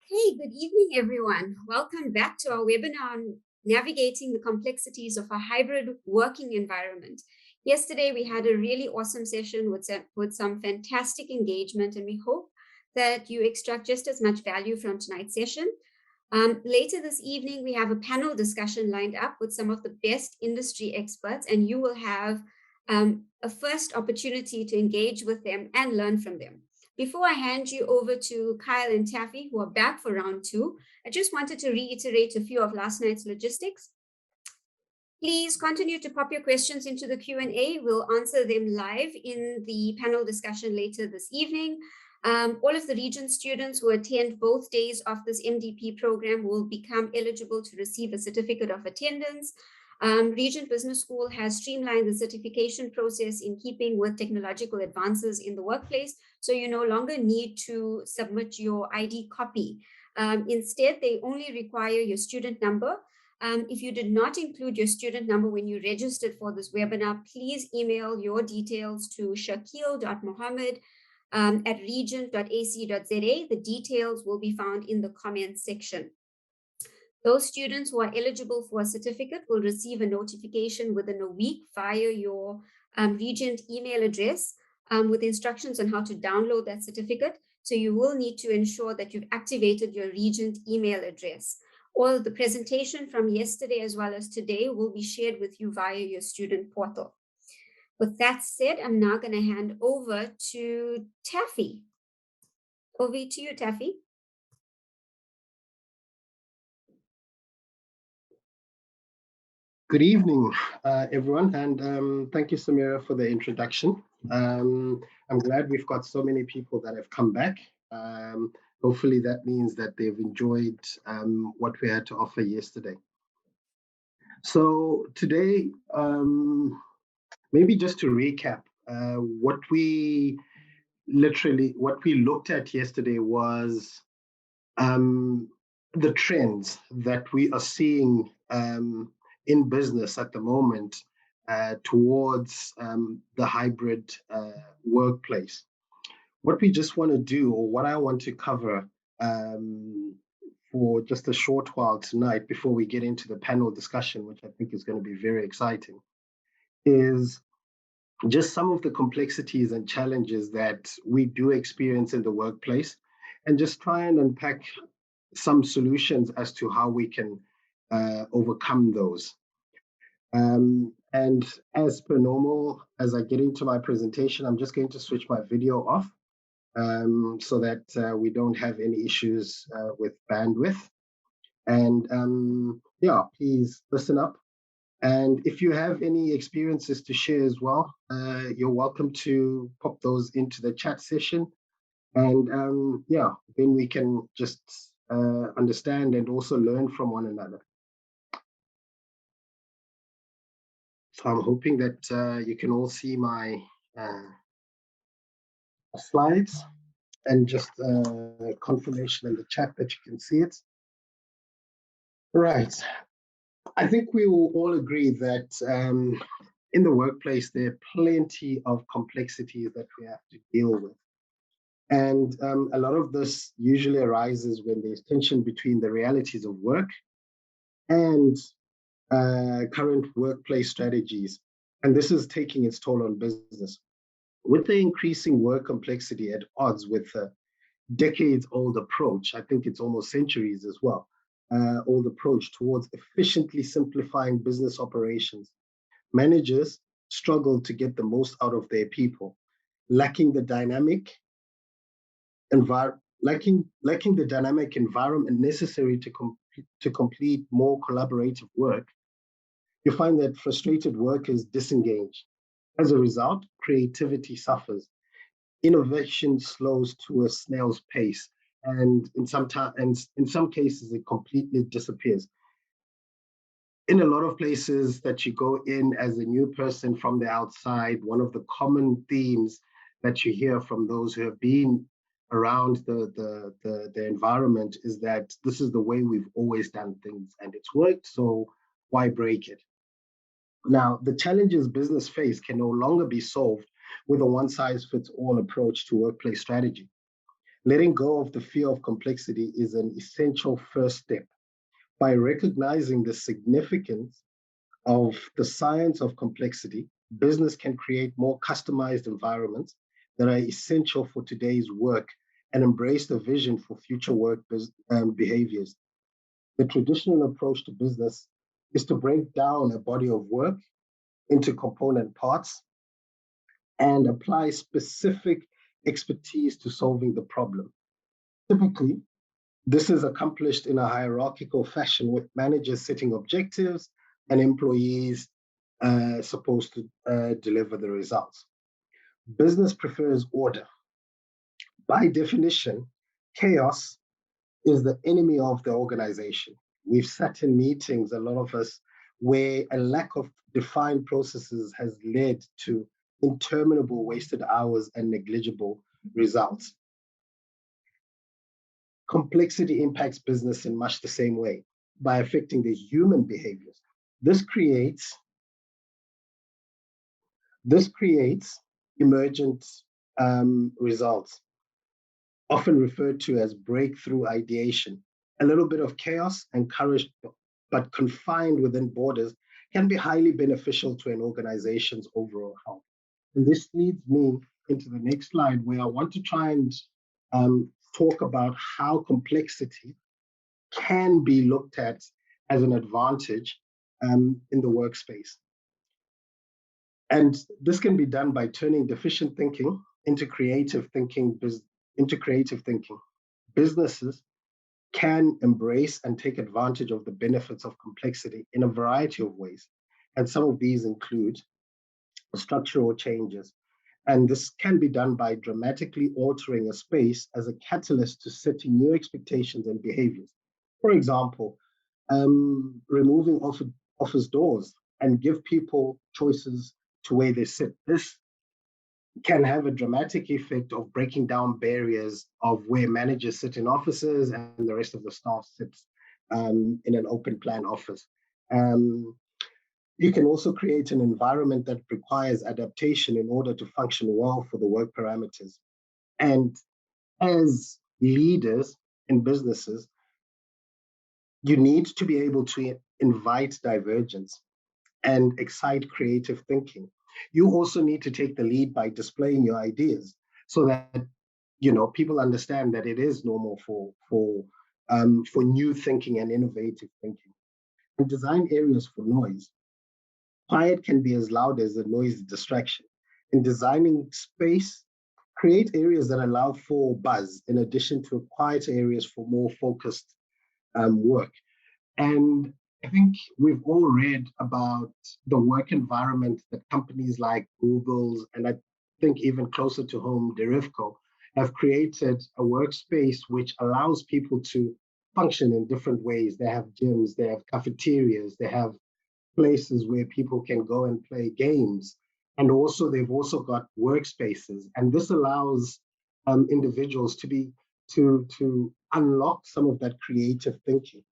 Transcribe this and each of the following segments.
Hey, good evening, everyone. Welcome back to our webinar on navigating the complexities of a hybrid working environment. Yesterday, we had a really awesome session with some fantastic engagement, and we hope that you extract just as much value from tonight's session. Later this evening, we have a panel discussion lined up with some of the best industry experts, and you will have a first opportunity to engage with them and learn from them. Before I hand you over to Kyle and Taffy, who are back for round two, I just wanted to reiterate a few of last night's logistics. Please continue to pop your questions into the Q&A. We'll answer them live in the panel discussion later this evening. All of the region students who attend both days of this MDP program will become eligible to receive a certificate of attendance. Regent Business School has streamlined the certification process in keeping with technological advances in the workplace, so you no longer need to submit your ID copy. Instead, they only require your student number. If you did not include your student number when you registered for this webinar, please email your details to shakil.mohammed at regent.ac.za. The details will be found in the comments section. Those students who are eligible for a certificate will receive a notification within a week via your Regent email address with instructions on how to download that certificate. So you will need to ensure that you've activated your Regent email address. All the presentation from yesterday as well as today will be shared with you via your student portal. With that said, I'm now going to hand over to Taffy. Over to you, Taffy. Good evening, everyone, and thank you, Samira, for the introduction. I'm glad we've got so many people that have come back. Hopefully that means that they've enjoyed what we had to offer yesterday. So today, maybe just to recap, what we looked at yesterday was the trends that we are seeing in business at the moment towards the hybrid workplace. What we just want to do, or what I want to cover for just a short while tonight before we get into the panel discussion, which I think is going to be very exciting, is just some of the complexities and challenges that we do experience in the workplace, and just try and unpack some solutions as to how we can overcome those. And as per normal, as I get into my presentation, I'm just going to switch my video off so that we don't have any issues with bandwidth. And yeah, please listen up. And if you have any experiences to share as well, you're welcome to pop those into the chat session. And yeah, then we can just understand and also learn from one another. So I'm hoping that you can all see my slides, and just confirmation in the chat that you can see it. Right. I think we will all agree that in the workplace, there are plenty of complexities that we have to deal with. And a lot of this usually arises when there's tension between the realities of work and current workplace strategies. And this is taking its toll on business. With the increasing work complexity at odds with a decades-old approach, I think it's almost centuries as well, old approach towards efficiently simplifying business operations, managers struggle to get the most out of their people, lacking the dynamic environment necessary to complete more collaborative work. You find that frustrated workers disengage. As a result, creativity suffers. Innovation slows to a snail's pace, and in some cases, it completely disappears. In a lot of places that you go in as a new person from the outside, one of the common themes that you hear from those who have been around the environment is that this is the way we've always done things and it's worked, so why break it? Now, the challenges business face can no longer be solved with a one-size-fits-all approach to workplace strategy. Letting go of the fear of complexity is an essential first step. By recognizing the significance of the science of complexity, business can create more customized environments that are essential for today's work and embrace the vision for future work behaviors. The traditional approach to business is to break down a body of work into component parts and apply specific expertise to solving the problem. Typically, this is accomplished in a hierarchical fashion with managers setting objectives and employees supposed to deliver the results. Business prefers order. By definition, chaos is the enemy of the organization. We've sat in meetings, a lot of us, where a lack of defined processes has led to interminable wasted hours and negligible results. Complexity impacts business in much the same way by affecting the human behaviors. This creates emergent results, often referred to as breakthrough ideation. A little bit of chaos, encouraged but confined within borders, can be highly beneficial to an organization's overall health. And this leads me into the next slide, where I want to try and talk about how complexity can be looked at as an advantage in the workspace. And this can be done by turning deficient thinking into creative thinking. Businesses can embrace and take advantage of the benefits of complexity in a variety of ways. And some of these include structural changes. And this can be done by dramatically altering a space as a catalyst to setting new expectations and behaviors. For example, removing office doors and give people choices to where they sit. This can have a dramatic effect of breaking down barriers of where managers sit in offices and the rest of the staff sits in an open plan office. You can also create an environment that requires adaptation in order to function well for the work parameters. And as leaders in businesses, you need to be able to invite divergence and excite creative thinking. You also need to take the lead by displaying your ideas so that people understand that it is normal for new thinking and innovative thinking. And design areas for noise. Quiet can be as loud as a noisy distraction. In designing space, create areas that allow for buzz in addition to quieter areas for more focused work. And I think we've all read about the work environment that companies like Google's, and I think even closer to home, Derivco, have created a workspace which allows people to function in different ways. They have gyms, they have cafeterias, they have places where people can go and play games. And also, they've also got workspaces. And this allows individuals to unlock some of that creative thinking.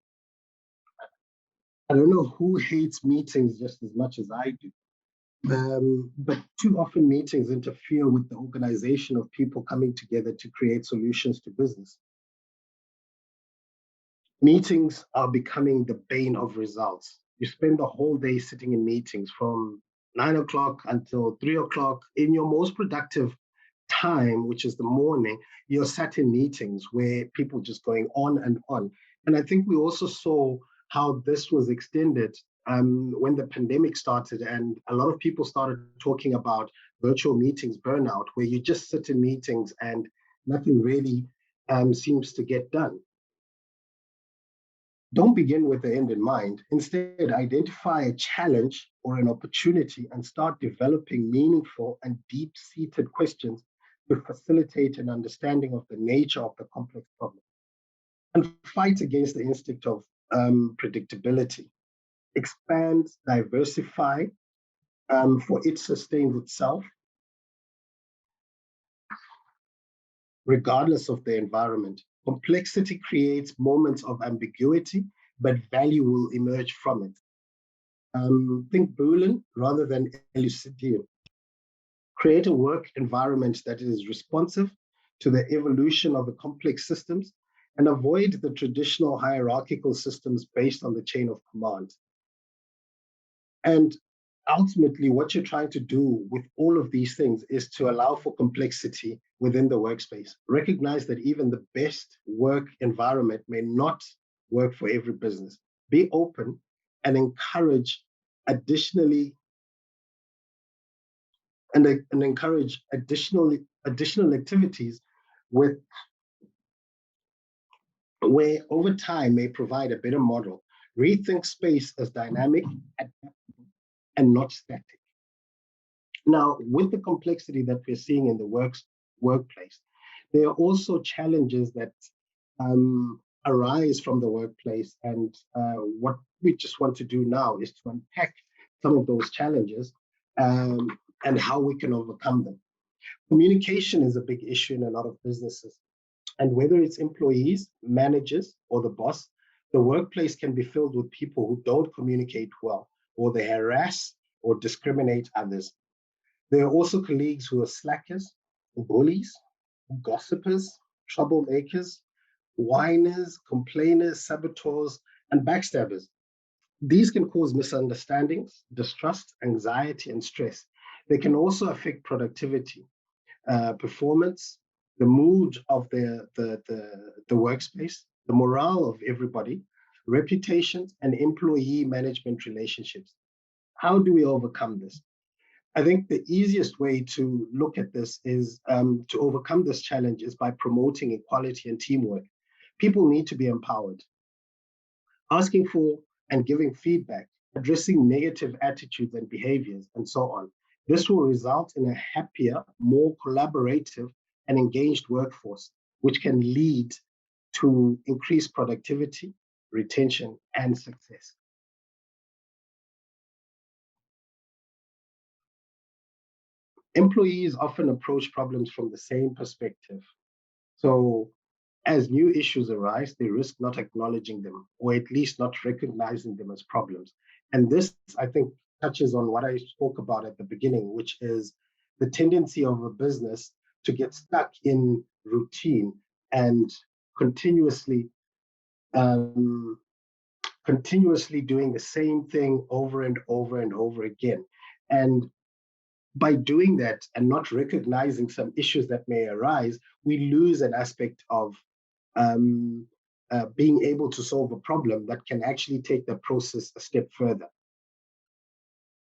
I don't know who hates meetings just as much as I do, but too often meetings interfere with the organization of people coming together to create solutions to business. Meetings are becoming the bane of results. You spend the whole day sitting in meetings from 9 o'clock until 3 o'clock. In your most productive time, which is the morning, you're sat in meetings where people just going on and on. And I think we also saw how this was extended when the pandemic started, and a lot of people started talking about virtual meetings burnout, where you just sit in meetings and nothing really seems to get done. Don't begin with the end in mind. Instead, identify a challenge or an opportunity and start developing meaningful and deep-seated questions to facilitate an understanding of the nature of the complex problem. And fight against the instinct of predictability. Expand, diversify for it sustains itself, regardless of the environment. Complexity creates moments of ambiguity, but value will emerge from it. Think Boolean rather than elucidate. Create a work environment that is responsive to the evolution of the complex systems and avoid the traditional hierarchical systems based on the chain of command. And ultimately, what you're trying to do with all of these things is to allow for complexity within the workspace. Recognize that even the best work environment may not work for every business. Be open and encourage additionally and encourage additional activities with where over time may provide a better model. Rethink space as dynamic and not static. Now, with the complexity that we're seeing in the workplace, there are also challenges that arise from the workplace. And what we just want to do now is to unpack some of those challenges and how we can overcome them. Communication is a big issue in a lot of businesses. And whether it's employees, managers, or the boss, the workplace can be filled with people who don't communicate well, or they harass or discriminate others. There are also colleagues who are slackers, bullies, gossipers, troublemakers, whiners, complainers, saboteurs, and backstabbers. These can cause misunderstandings, distrust, anxiety, and stress. They can also affect productivity, performance, the mood of the workspace, the morale of everybody, reputations, and employee management relationships. How do we overcome this? I think the easiest way to look at this is to overcome this challenge is by promoting equality and teamwork. People need to be empowered. Asking for and giving feedback, addressing negative attitudes and behaviors, and so on. This will result in a happier, more collaborative, and engaged workforce, which can lead to increased productivity, retention, and success. Employees often approach problems from the same perspective. So as new issues arise, they risk not acknowledging them, or at least not recognizing them as problems. And this, I think, touches on what I spoke about at the beginning, which is the tendency of a business to get stuck in routine and continuously um, continuously doing the same thing over and over and over again. And by doing that and not recognizing some issues that may arise, we lose an aspect of um, being able to solve a problem that can actually take the process a step further.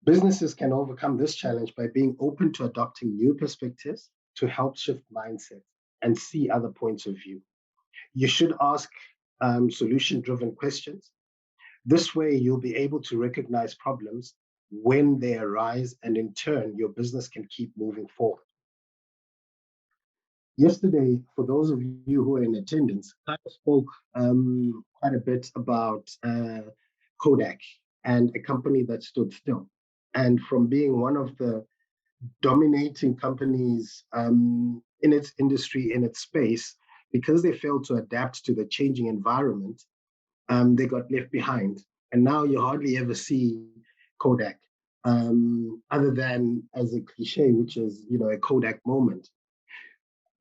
Businesses can overcome this challenge by being open to adopting new perspectives to help shift mindsets and see other points of view. You should ask solution-driven questions. This way, you'll be able to recognize problems when they arise, and in turn, your business can keep moving forward. Yesterday, for those of you who are in attendance, I spoke quite a bit about Kodak and a company that stood still. And from being one of the dominating companies in its industry, in its space, because they failed to adapt to the changing environment, they got left behind. And now you hardly ever see Kodak, other than as a cliche, which is, a Kodak moment.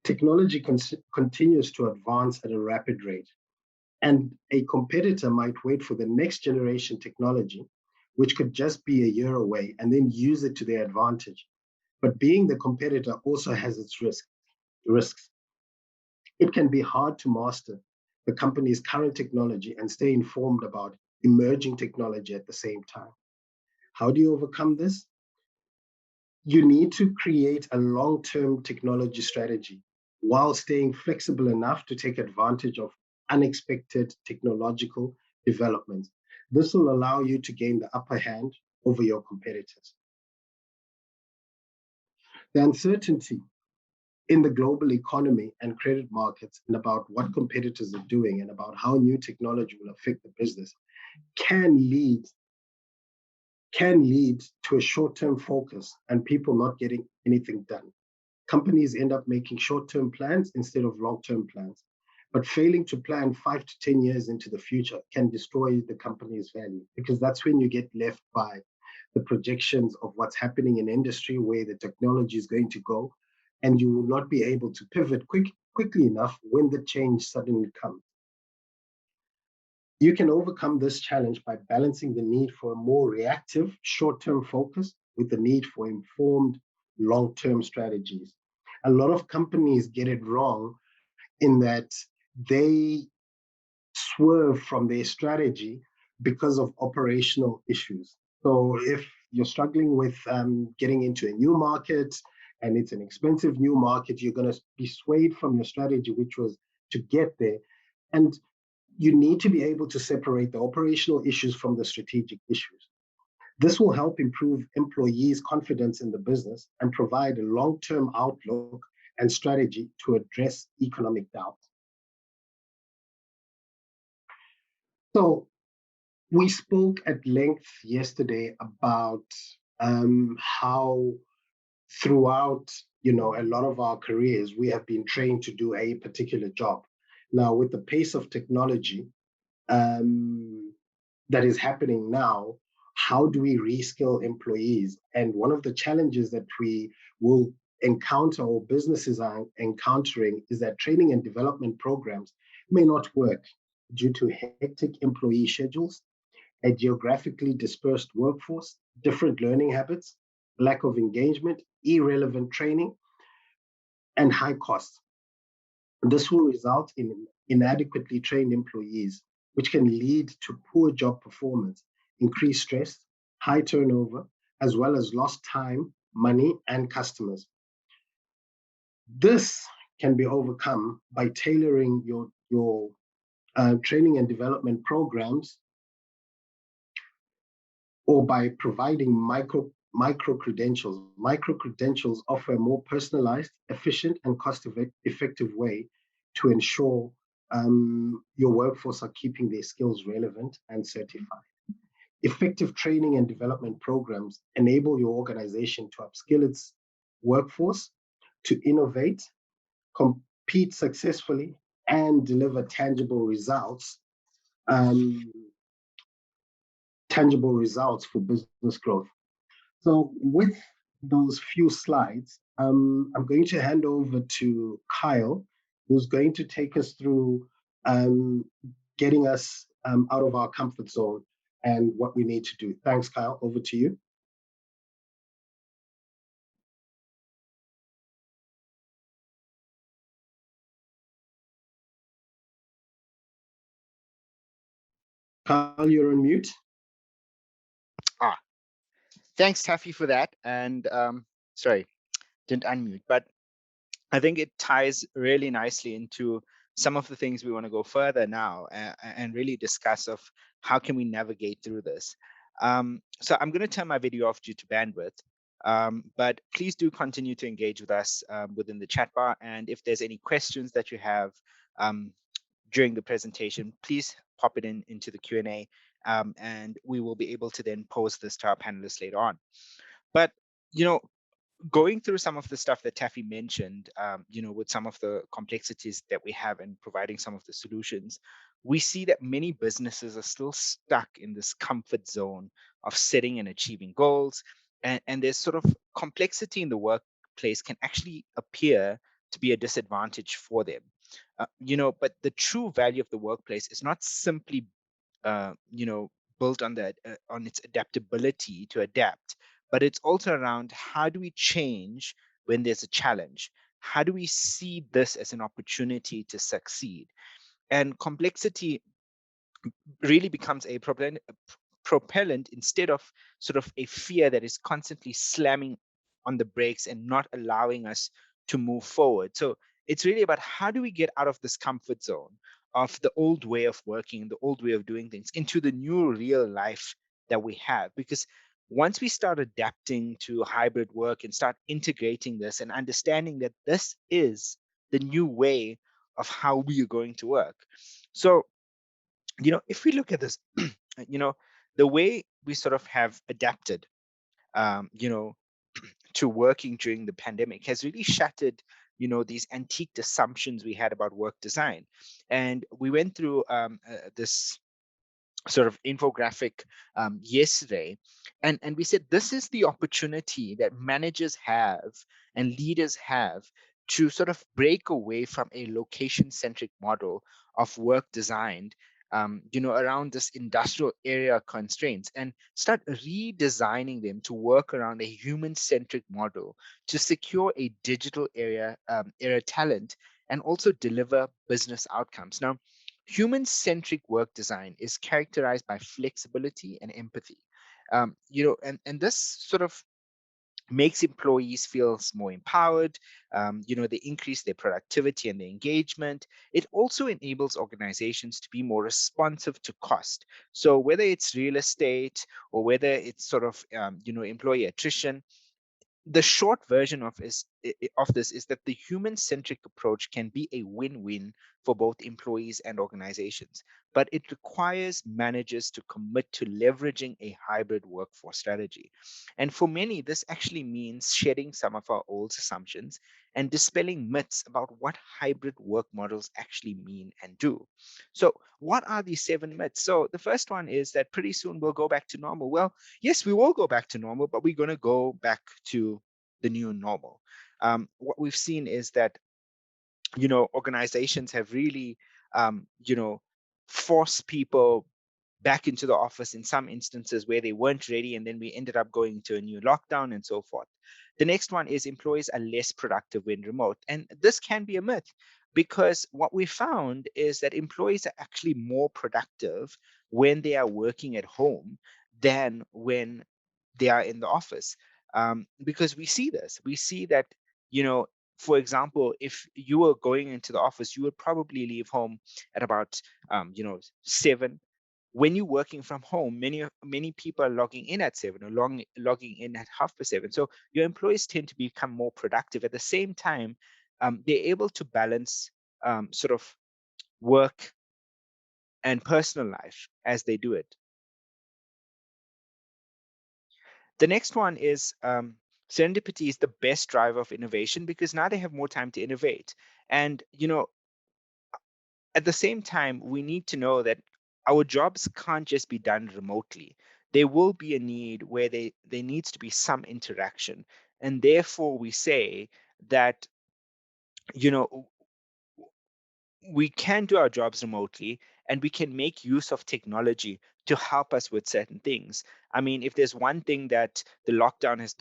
Technology continues to advance at a rapid rate, and a competitor might wait for the next generation technology, which could just be a year away, and then use it to their advantage. But being the competitor also has its risks. It can be hard to master the company's current technology and stay informed about emerging technology at the same time. How do you overcome this? You need to create a long-term technology strategy while staying flexible enough to take advantage of unexpected technological developments. This will allow you to gain the upper hand over your competitors. The uncertainty in the global economy and credit markets and about what competitors are doing and about how new technology will affect the business can lead to a short-term focus and people not getting anything done. Companies end up making short-term plans instead of long-term plans. But failing to plan 5 to 10 years into the future can destroy the company's value, because that's when you get left by the projections of what's happening in industry, where the technology is going to go. and you will not be able to pivot quickly enough when the change suddenly comes. You can overcome this challenge by balancing the need for a more reactive, short-term focus with the need for informed, long-term strategies. A lot of companies get it wrong in that they swerve from their strategy because of operational issues. So if you're struggling with getting into a new market and it's an expensive new market, you're going to be swayed from your strategy, which was to get there. And you need to be able to separate the operational issues from the strategic issues. This will help improve employees' confidence in the business and provide a long-term outlook and strategy to address economic doubt. So we spoke at length yesterday about how throughout a lot of our careers we have been trained to do a particular job. Now, with the pace of technology um, that is happening now, how do we reskill employees? And one of the challenges that we will encounter or businesses are encountering is that training and development programs may not work due to hectic employee schedules, a geographically dispersed workforce, different learning habits, lack of engagement, irrelevant training, and high costs. This will result in inadequately trained employees, which can lead to poor job performance, increased stress, high turnover, as well as lost time, money, and customers. This can be overcome by tailoring your training and development programs or by providing micro credentials. Micro credentials offer a more personalized, efficient, and cost-effective way to ensure your workforce are keeping their skills relevant and certified. Effective training and development programs enable your organization to upskill its workforce, to innovate, compete successfully, and deliver um, tangible results for business growth. So with those few slides, I'm going to hand over to Kyle, who's going to take us through um, getting us out of our comfort zone and what we need to do. Thanks, Kyle. Over to you. Kyle, you're on mute. Ah, thanks, Taffy, for that. And sorry, didn't unmute, but I think it ties really nicely into some of the things we want to go further now and really discuss of how can we navigate through this. So I'm going to turn my video off due to bandwidth, but please do continue to engage with us within the chat bar. And if there's any questions that you have during the presentation, please pop it into the Q&A, and we will be able to then pose this to our panelists later on. But, going through some of the stuff that Taffy mentioned, with some of the complexities that we have and providing some of the solutions, we see that many businesses are still stuck in this comfort zone of setting and achieving goals. And there's sort of complexity in the workplace can actually appear to be a disadvantage for them. But the true value of the workplace is not simply, uh, you know, built on that on its adaptability to adapt, but it's also around how do we change when there's a challenge? How do we see this as an opportunity to succeed? And complexity really becomes a propellant instead of sort of a fear that is constantly slamming on the brakes and not allowing us to move forward. So it's really about how do we get out of this comfort zone of the old way of working, the old way of doing things into the new real life that we have. Because once we start adapting to hybrid work and start integrating this and understanding that this is the new way of how we are going to work. So if we look at this, you know, the way we sort of have adapted, um, you know, to working during the pandemic has really shattered, these antiqued assumptions we had about work design. And we went through this sort of infographic yesterday, and we said this is the opportunity that managers have and leaders have to sort of break away from a location centric model of work designed around this industrial area constraints, and start redesigning them to work around a human centric model to secure a digital area talent and also deliver business outcomes. Now, human centric work design is characterized by flexibility and empathy. And this sort of makes employees feel more empowered. They increase their productivity and their engagement. It also enables organizations to be more responsive to cost. So whether it's real estate or whether it's sort of employee attrition, the short version of this is that the human centric approach can be a win-win for both employees and organizations, but it requires managers to commit to leveraging a hybrid workforce strategy. And for many, this actually means shedding some of our old assumptions and dispelling myths about what hybrid work models actually mean and do. So what are these 7 myths? So the first one is that pretty soon we'll go back to normal. Well, yes, we will go back to normal, but we're going to go back to the new normal. What we've seen is that organizations have really forced people back into the office in some instances where they weren't ready, and then we ended up going to a new lockdown and so forth. The next one is employees are less productive when remote, and this can be a myth, because what we found is that employees are actually more productive when they are working at home than when they are in the office. Because we see that, you know for example, if you were going into the office, you would probably leave home at about 7. When you're working from home, many people are logging in at 7 or logging in at 7:30. So your employees tend to become more productive. At the same time, they're able to balance sort of work and personal life as they do it. The next one is serendipity is the best driver of innovation, because now they have more time to innovate. And at the same time, we need to know that our jobs can't just be done remotely. There will be a need where there needs to be some interaction. And therefore, we say that, you know, we can do our jobs remotely, and we can make use of technology to help us with certain things. I mean, if there's one thing that the lockdown has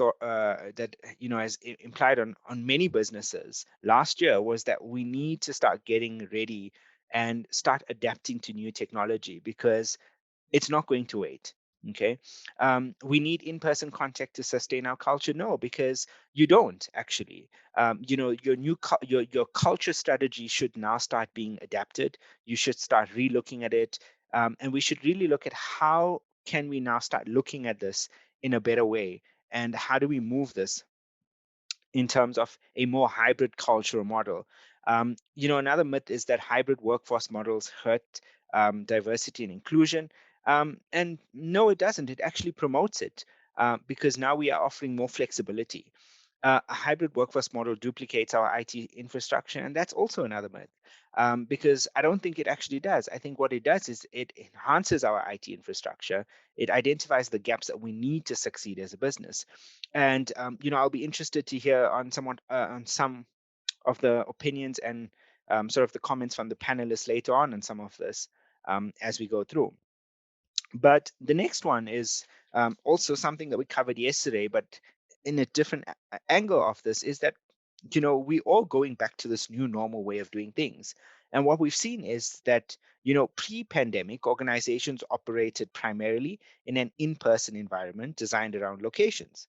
has implied on many businesses last year, was that we need to start getting ready and start adapting to new technology, because it's not going to wait. Okay. We need in-person contact to sustain our culture. No, because you don't actually. Your culture strategy should now start being adapted. You should start relooking at it. And we should really look at how can we now start looking at this in a better way, and how do we move this in terms of a more hybrid cultural model. Another myth is that hybrid workforce models hurt diversity and inclusion. And no, it doesn't. It actually promotes it, because now we are offering more flexibility. A hybrid workforce model duplicates our IT infrastructure, and that's also another myth, because I don't think it actually does. I think what it does is it enhances our IT infrastructure. It identifies the gaps that we need to succeed as a business. And I'll be interested to hear on some of the opinions and sort of the comments from the panelists later on some of this, as we go through. But the next one is also something that we covered yesterday, but in a different angle of this, is that we all going back to this new normal way of doing things. And what we've seen is that pre-pandemic, organizations operated primarily in an in-person environment designed around locations.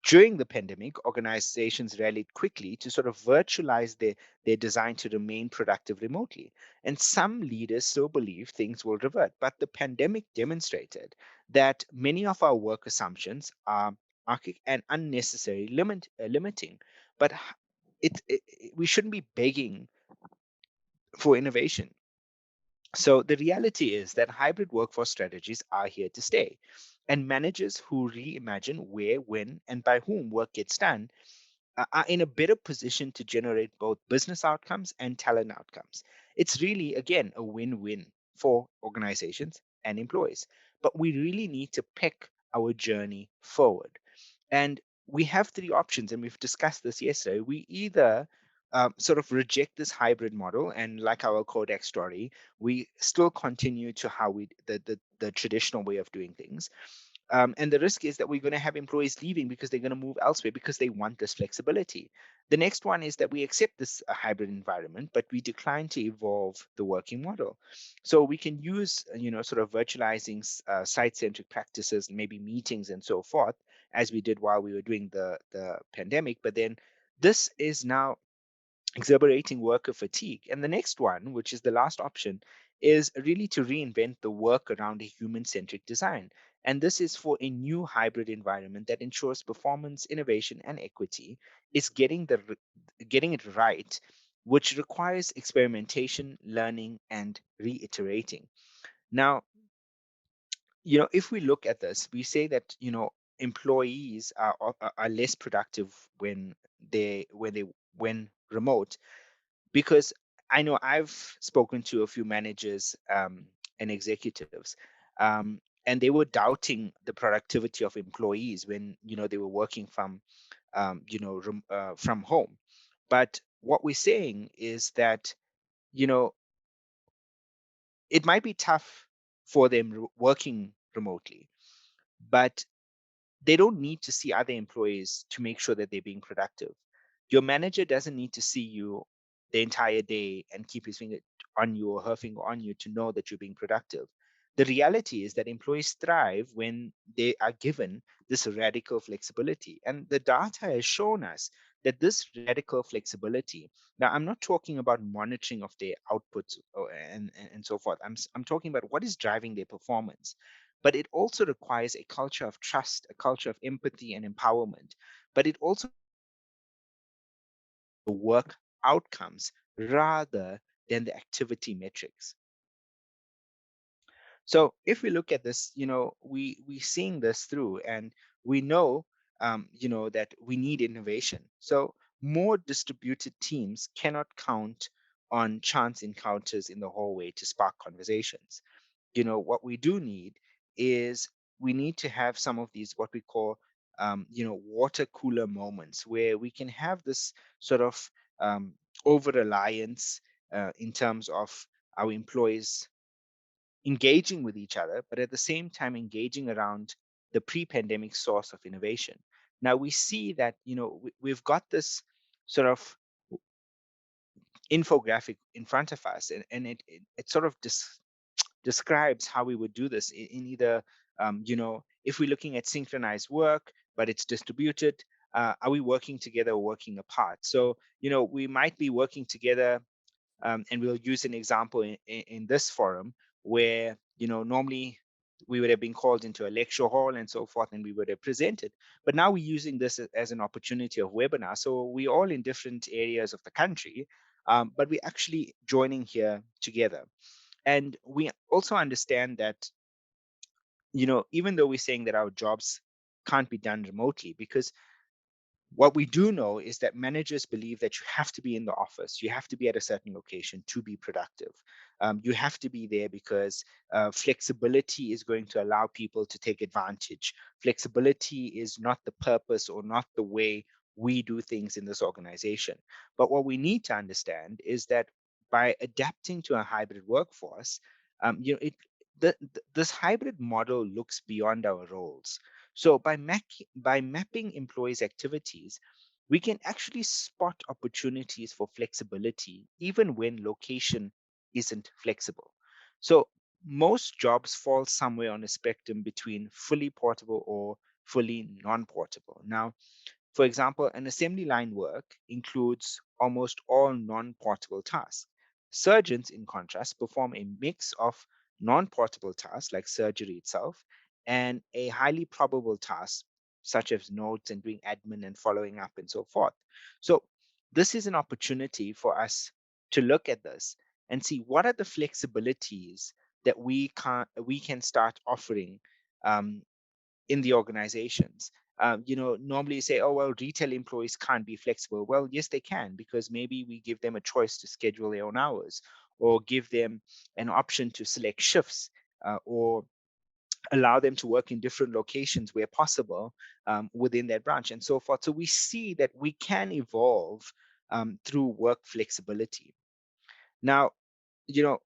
During the pandemic, organizations rallied quickly to sort of virtualize their design to remain productive remotely. And some leaders still believe things will revert. But the pandemic demonstrated that many of our work assumptions are archaic and unnecessary limiting. But we shouldn't be begging for innovation. So the reality is that hybrid workforce strategies are here to stay. And managers who reimagine where, when, and by whom work gets done are in a better position to generate both business outcomes and talent outcomes. It's really, again, a win win for organizations and employees. But we really need to pick our journey forward. And we have three options, and we've discussed this yesterday. We either sort of reject this hybrid model, and like our Kodak story, we still continue to how the traditional way of doing things. And the risk is that we're going to have employees leaving because they're going to move elsewhere because they want this flexibility. The next one is that we accept this hybrid environment, but we decline to evolve the working model. So we can use, sort of virtualizing site-centric practices, maybe meetings and so forth, as we did while we were doing the pandemic. But then this is now exacerbating worker fatigue. And the next one, which is the last option, is really to reinvent the work around a human centric design. And this is for a new hybrid environment that ensures performance, innovation, and equity is getting it right, which requires experimentation, learning, and reiterating. Now, if we look at this, we say that employees are less productive when remote, because I know I've spoken to a few managers and executives, and they were doubting the productivity of employees when they were working from home. But what we're saying is that you know it might be tough for them working remotely, but they don't need to see other employees to make sure that they're being productive. Your manager doesn't need to see you the entire day and keep his finger on you or her finger on you to know that you're being productive. The reality is that employees thrive when they are given this radical flexibility. And the data has shown us that this radical flexibility, now I'm not talking about monitoring of their outputs and so forth. I'm talking about what is driving their performance, but it also requires a culture of trust, a culture of empathy and empowerment. But it also the work outcomes rather than the activity metrics. So if we look at this, we seeing this through, and we know, that we need innovation. So more distributed teams cannot count on chance encounters in the hallway to spark conversations. What we do need is we need to have some of these what we call water cooler moments where we can have this sort of over reliance in terms of our employees engaging with each other, but at the same time engaging around the pre-pandemic source of innovation. Now we see that we've got this sort of infographic in front of us, and it sort of describes how we would do this in either, if we're looking at synchronized work, but it's distributed, are we working together or working apart? So, we might be working together, and we'll use an example in this forum where, normally we would have been called into a lecture hall and so forth, and we would have presented. But now we're using this as an opportunity of webinar. So we're all in different areas of the country, but we're actually joining here together. And we also understand that, even though we're saying that our jobs can't be done remotely, because what we do know is that managers believe that you have to be in the office, you have to be at a certain location to be productive. You have to be there because flexibility is going to allow people to take advantage. Flexibility is not the purpose or not the way we do things in this organization. But what we need to understand is that by adapting to a hybrid workforce, it this hybrid model looks beyond our roles. So by mapping employees' activities, we can actually spot opportunities for flexibility even when location isn't flexible. So most jobs fall somewhere on a spectrum between fully portable or fully non-portable. Now, for example, an assembly line work includes almost all non-portable tasks. Surgeons, in contrast, perform a mix of non-portable tasks like surgery itself and a highly probable task such as notes and doing admin and following up and so forth. So this is an opportunity for us to look at this and see what are the flexibilities that we can start offering um, in the organizations. Normally you say, oh, well, retail employees can't be flexible. Well, yes, they can, because maybe we give them a choice to schedule their own hours or give them an option to select shifts. or allow them to work in different locations where possible within that branch and so forth. So we see that we can evolve through work flexibility. Now, you know,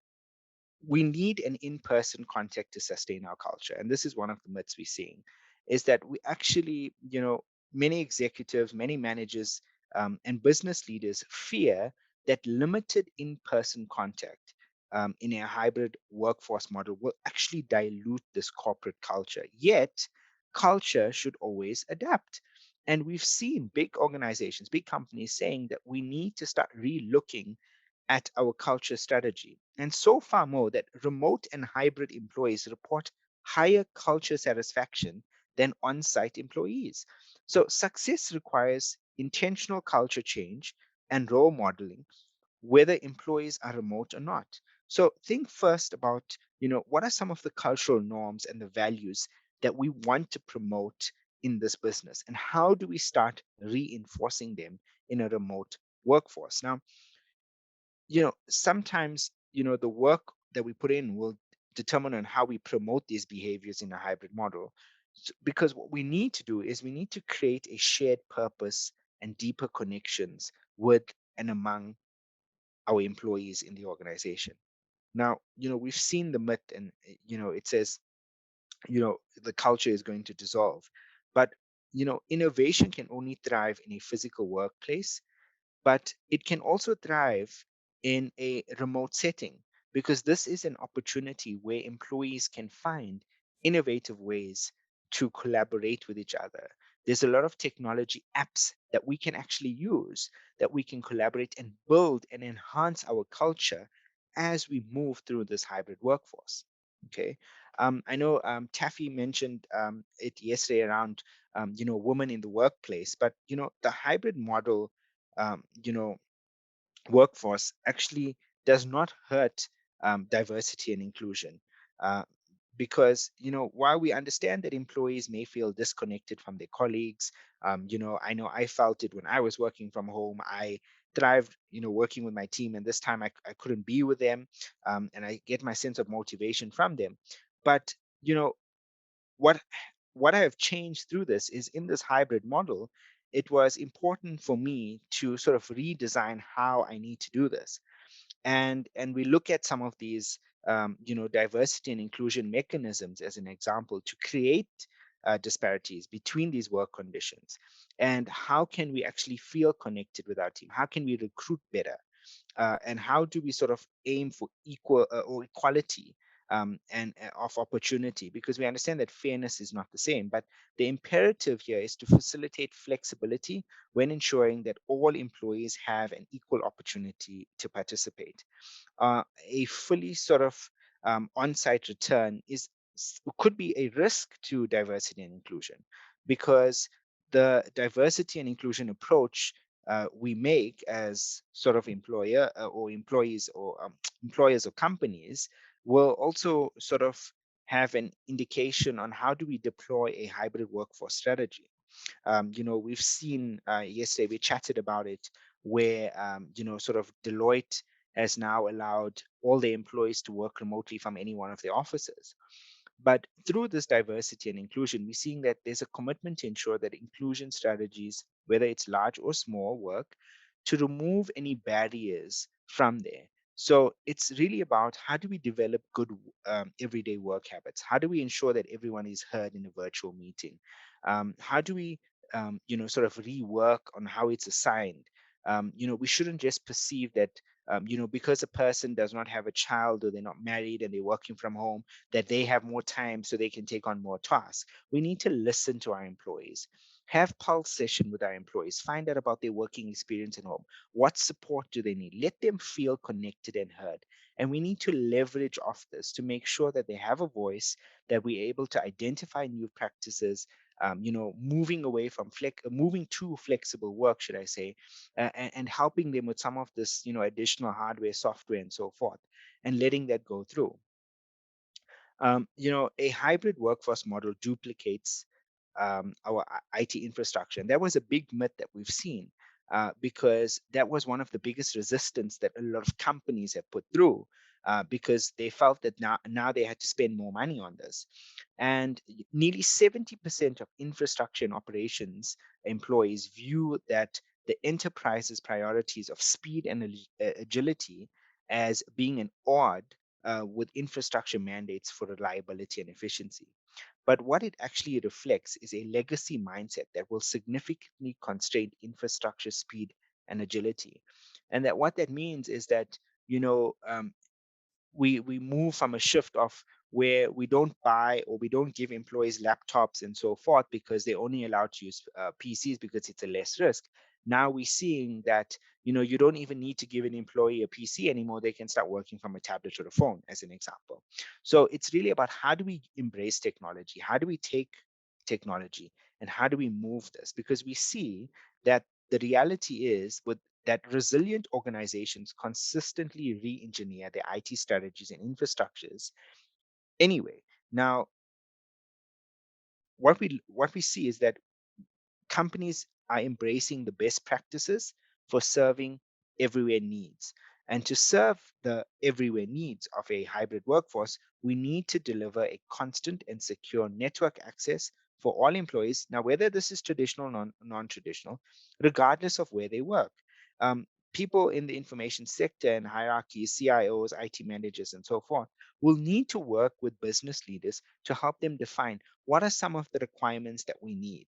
we need an in-person contact to sustain our culture. And this is one of the myths we're seeing, is that we actually, many executives, many managers, and business leaders fear that limited in-person contact in a hybrid workforce model will actually dilute this corporate culture. Yet, culture should always adapt. And we've seen big organizations, big companies saying that we need to start re-looking at our culture strategy. And so far more that remote and hybrid employees report higher culture satisfaction than on site employees. So success requires intentional culture change and role modeling, whether employees are remote or not. So think first about, what are some of the cultural norms and the values that we want to promote in this business, and how do we start reinforcing them in a remote workforce? Now, sometimes, the work that we put in will determine on how we promote these behaviors in a hybrid model. Because what we need to do is we need to create a shared purpose and deeper connections with and among our employees in the organization. Now, we've seen the myth, and it says, the culture is going to dissolve. But, innovation can only thrive in a physical workplace, but it can also thrive in a remote setting, because this is an opportunity where employees can find innovative ways to collaborate with each other. There's a lot of technology apps that we can actually use, that we can collaborate and build and enhance our culture as we move through this hybrid workforce. Okay. I know Taffy mentioned it yesterday around women in the workplace, but the hybrid model um, you know, workforce actually does not hurt diversity and inclusion. Uh, because while we understand that employees may feel disconnected from their colleagues, I know I felt it when I was working from home. I thrived working with my team, and this time I couldn't be with them, and I get my sense of motivation from them. But you know what what I have changed through this is, in this hybrid model, it was important for me to sort of redesign how I need to do this. And we look at some of these diversity and inclusion mechanisms as an example to create disparities between these work conditions, and how can we actually feel connected with our team, how can we recruit better, and how do we sort of aim for equal or equality and of opportunity, because we understand that fairness is not the same, but the imperative here is to facilitate flexibility when ensuring that all employees have an equal opportunity to participate. A fully sort of on-site return could be a risk to diversity and inclusion, because the diversity and inclusion approach we make as sort of employer or employees or employers or companies will also sort of have an indication on how do we deploy a hybrid workforce strategy. We've seen yesterday, we chatted about it, where, sort of Deloitte has now allowed all their employees to work remotely from any one of their offices. But through this diversity and inclusion, we're seeing that there's a commitment to ensure that inclusion strategies, whether it's large or small, work to remove any barriers from there. So it's really about how do we develop good everyday work habits? How do we ensure that everyone is heard in a virtual meeting? How do we, sort of rework on how it's assigned? We shouldn't just perceive that, because a person does not have a child or they're not married and they're working from home, that they have more time so they can take on more tasks. We need to listen to our employees, have pulse session with our employees, find out about their working experience at home. What support do they need? Let them feel connected and heard. And we need to leverage off this to make sure that they have a voice, that we're able to identify new practices, moving away from moving to flexible work, should I say, and helping them with some of this, additional hardware, software, and so forth, and letting that go through. A hybrid workforce model duplicates our IT infrastructure. And that was a big myth that we've seen, because that was one of the biggest resistance that a lot of companies have put through. because they felt that now they had to spend more money on this. And nearly 70% of infrastructure and operations employees view that the enterprise's priorities of speed and agility as being an odd with infrastructure mandates for reliability and efficiency. But what it actually reflects is a legacy mindset that will significantly constrain infrastructure speed and agility. And that what that means is that, you know, we move from a shift of where we don't buy or we don't give employees laptops and so forth because they're only allowed to use PCs because it's a less risk. Now we're seeing that, you know, you don't even need to give an employee a PC anymore. They can start working from a tablet or a phone, as an example. So it's really about how do we embrace technology? How do we take technology and how do we move this? Because we see that the reality is with that resilient organizations consistently re-engineer their IT strategies and infrastructures anyway. Now, what we see is that companies are embracing the best practices for serving everywhere needs. And to serve the everywhere needs of a hybrid workforce, we need to deliver a constant and secure network access for all employees. Now, whether this is traditional or non-traditional, regardless of where they work. Um, People in the information sector and hierarchies, CIOs, IT managers, and so forth, will need to work with business leaders to help them define what are some of the requirements that we need,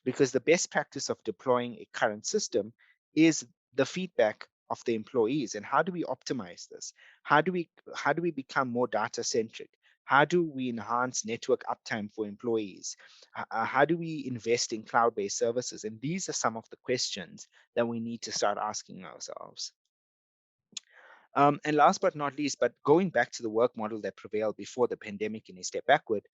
because the best practice of deploying a current system is the feedback of the employees. And how do we optimize this? How do we become more data centric? How do we enhance network uptime for employees? How do we invest in cloud-based services? And these are some of the questions that we need to start asking ourselves. And last but not least, but going back to the work model that prevailed before the pandemic in a step backward,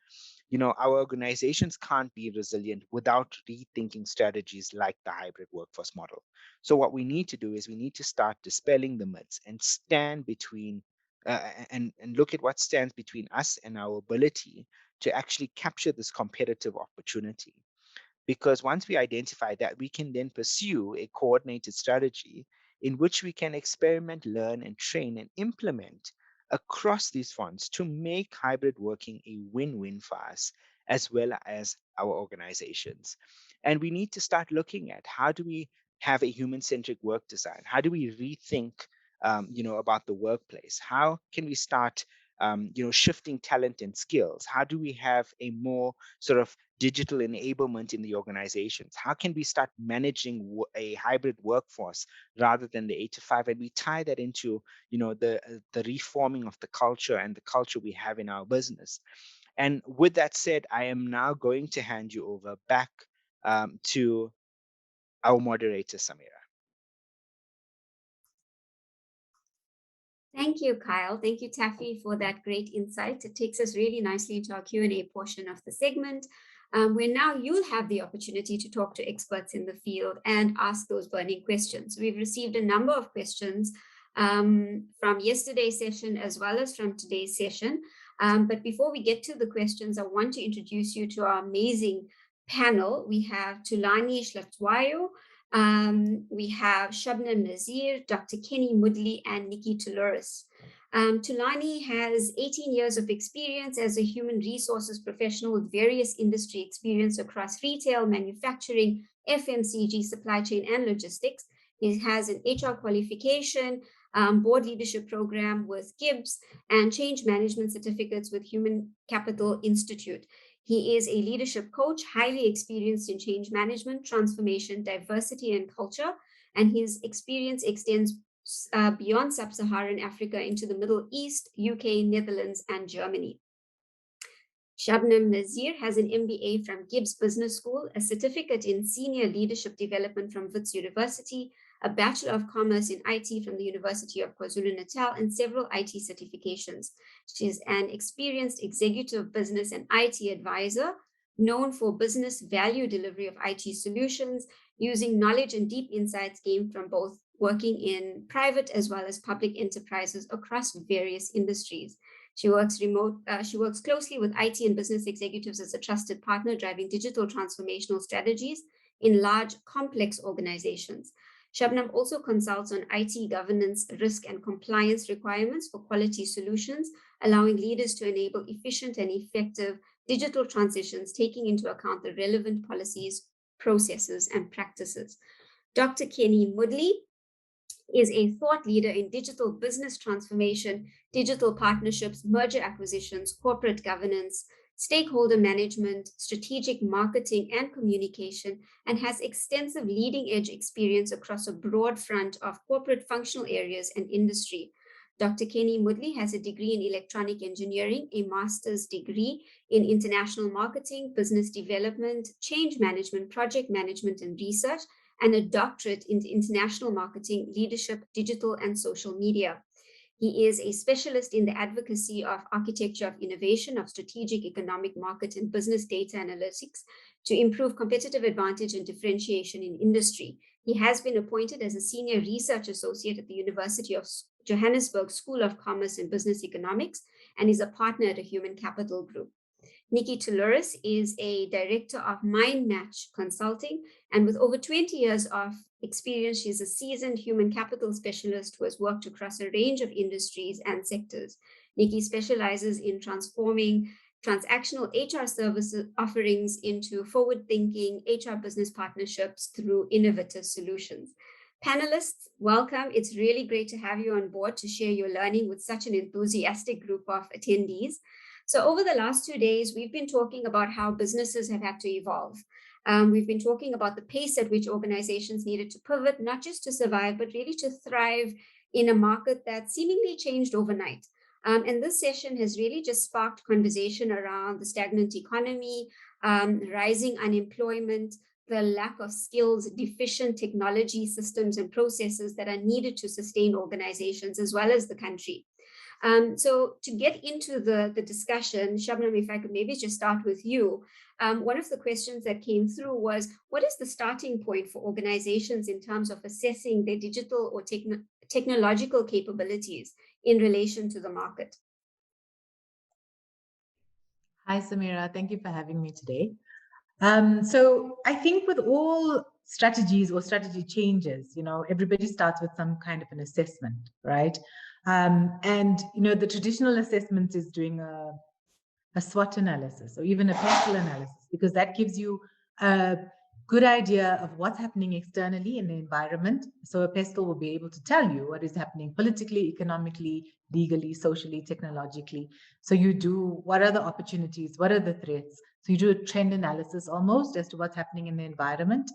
you know, our organizations can't be resilient without rethinking strategies like the hybrid workforce model. So what we need to do is we need to start dispelling the myths and stand between and look at what stands between us and our ability to actually capture this competitive opportunity. Because once we identify that, we can then pursue a coordinated strategy in which we can experiment, learn, and train and implement across these fronts to make hybrid working a win-win for us as well as our organizations. And we need to start looking at how do we have a human-centric work design? How do we rethink, about the workplace? How can we start, shifting talent and skills? How do we have a more sort of digital enablement in the organizations? How can we start managing a hybrid workforce rather than the 8 to 5? And we tie that into, the reforming of the culture and the culture we have in our business. And with that said, I am now going to hand you over back to our moderator, Samira. Thank you, Kyle. Thank you, Taffy, for that great insight. It takes us really nicely into our Q&A portion of the segment, where now you'll have the opportunity to talk to experts in the field and ask those burning questions. We've received a number of questions from yesterday's session as well as from today's session. But before we get to the questions, I want to introduce you to our amazing panel. We have Tulani Shlatwayo, we have Shabnam Nazir, Dr. Kenny Mudley, and Nikki Tuluris. Tulani has 18 years of experience as a human resources professional with various industry experience across retail, manufacturing, FMCG, supply chain, and logistics. He has an HR qualification, board leadership program with Gibbs, and change management certificates with Human Capital Institute. He is a leadership coach, highly experienced in change management, transformation, diversity, and culture, and his experience extends beyond sub-Saharan Africa into the Middle East, UK, Netherlands, and Germany. Shabnam Nazir has an MBA from Gibbs Business School, a certificate in senior leadership development from Wits University, a Bachelor of Commerce in IT from the University of KwaZulu-Natal, and several IT certifications. She's an experienced executive business and IT advisor, known for business value delivery of IT solutions, using knowledge and deep insights gained from both working in private as well as public enterprises across various industries. She works closely with IT and business executives as a trusted partner, driving digital transformational strategies in large, complex organizations. Shabnam also consults on IT governance, risk, and compliance requirements for quality solutions, allowing leaders to enable efficient and effective digital transitions, taking into account the relevant policies, processes, and practices. Dr. Kenny Mudley is a thought leader in digital business transformation, digital partnerships, merger acquisitions, corporate governance, stakeholder management, strategic marketing, and communication, and has extensive leading edge experience across a broad front of corporate functional areas and industry. Dr. Kenny Mudley has a degree in electronic engineering, a master's degree in international marketing, business development, change management, project management, and research, and a doctorate in international marketing, leadership, digital, and social media. He is a specialist in the advocacy of architecture of innovation, of strategic economic market and business data analytics to improve competitive advantage and differentiation in industry. He has been appointed as a senior research associate at the University of Johannesburg School of Commerce and Business Economics and is a partner at a human capital group. Nikki Toulouris is a director of Mind Match Consulting, and with over 20 years of experience, she's a seasoned human capital specialist who has worked across a range of industries and sectors. Nikki specializes in transforming transactional HR services offerings into forward-thinking HR business partnerships through innovative solutions. Panelists, welcome. It's really great to have you on board to share your learning with such an enthusiastic group of attendees. So over the last 2 days, we've been talking about how businesses have had to evolve. We've been talking about the pace at which organizations needed to pivot, not just to survive, but really to thrive in a market that seemingly changed overnight. And this session has really just sparked conversation around the stagnant economy, rising unemployment, the lack of skills, deficient technology systems and processes that are needed to sustain organizations as well as the country. So to get into the discussion, Shabnam, if I could maybe just start with you. One of the questions that came through was, what is the starting point for organizations in terms of assessing their digital or technological capabilities in relation to the market? Hi, Samira. Thank you for having me today. So I think with all strategies or strategy changes, everybody starts with some kind of an assessment, right? And the traditional assessment is doing a SWOT analysis or even a pestle analysis, because that gives you a good idea of what's happening externally in the environment. So a pestle will be able to tell you what is happening politically, economically, legally, socially, technologically. So you do, what are the opportunities? What are the threats? So you do a trend analysis almost as to what's happening in the environment.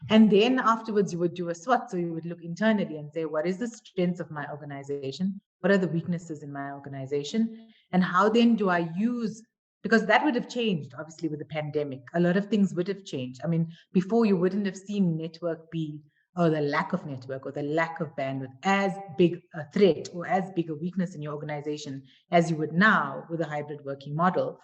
And then afterwards, you would do a SWOT. So you would look internally and say, what is the strengths of my organization? What are the weaknesses in my organization? And how then do I use, because that would have changed, obviously, with the pandemic. A lot of things would have changed. I mean, before you wouldn't have seen network be, or the lack of network or the lack of bandwidth as big a threat or as big a weakness in your organization as you would now with a hybrid working model,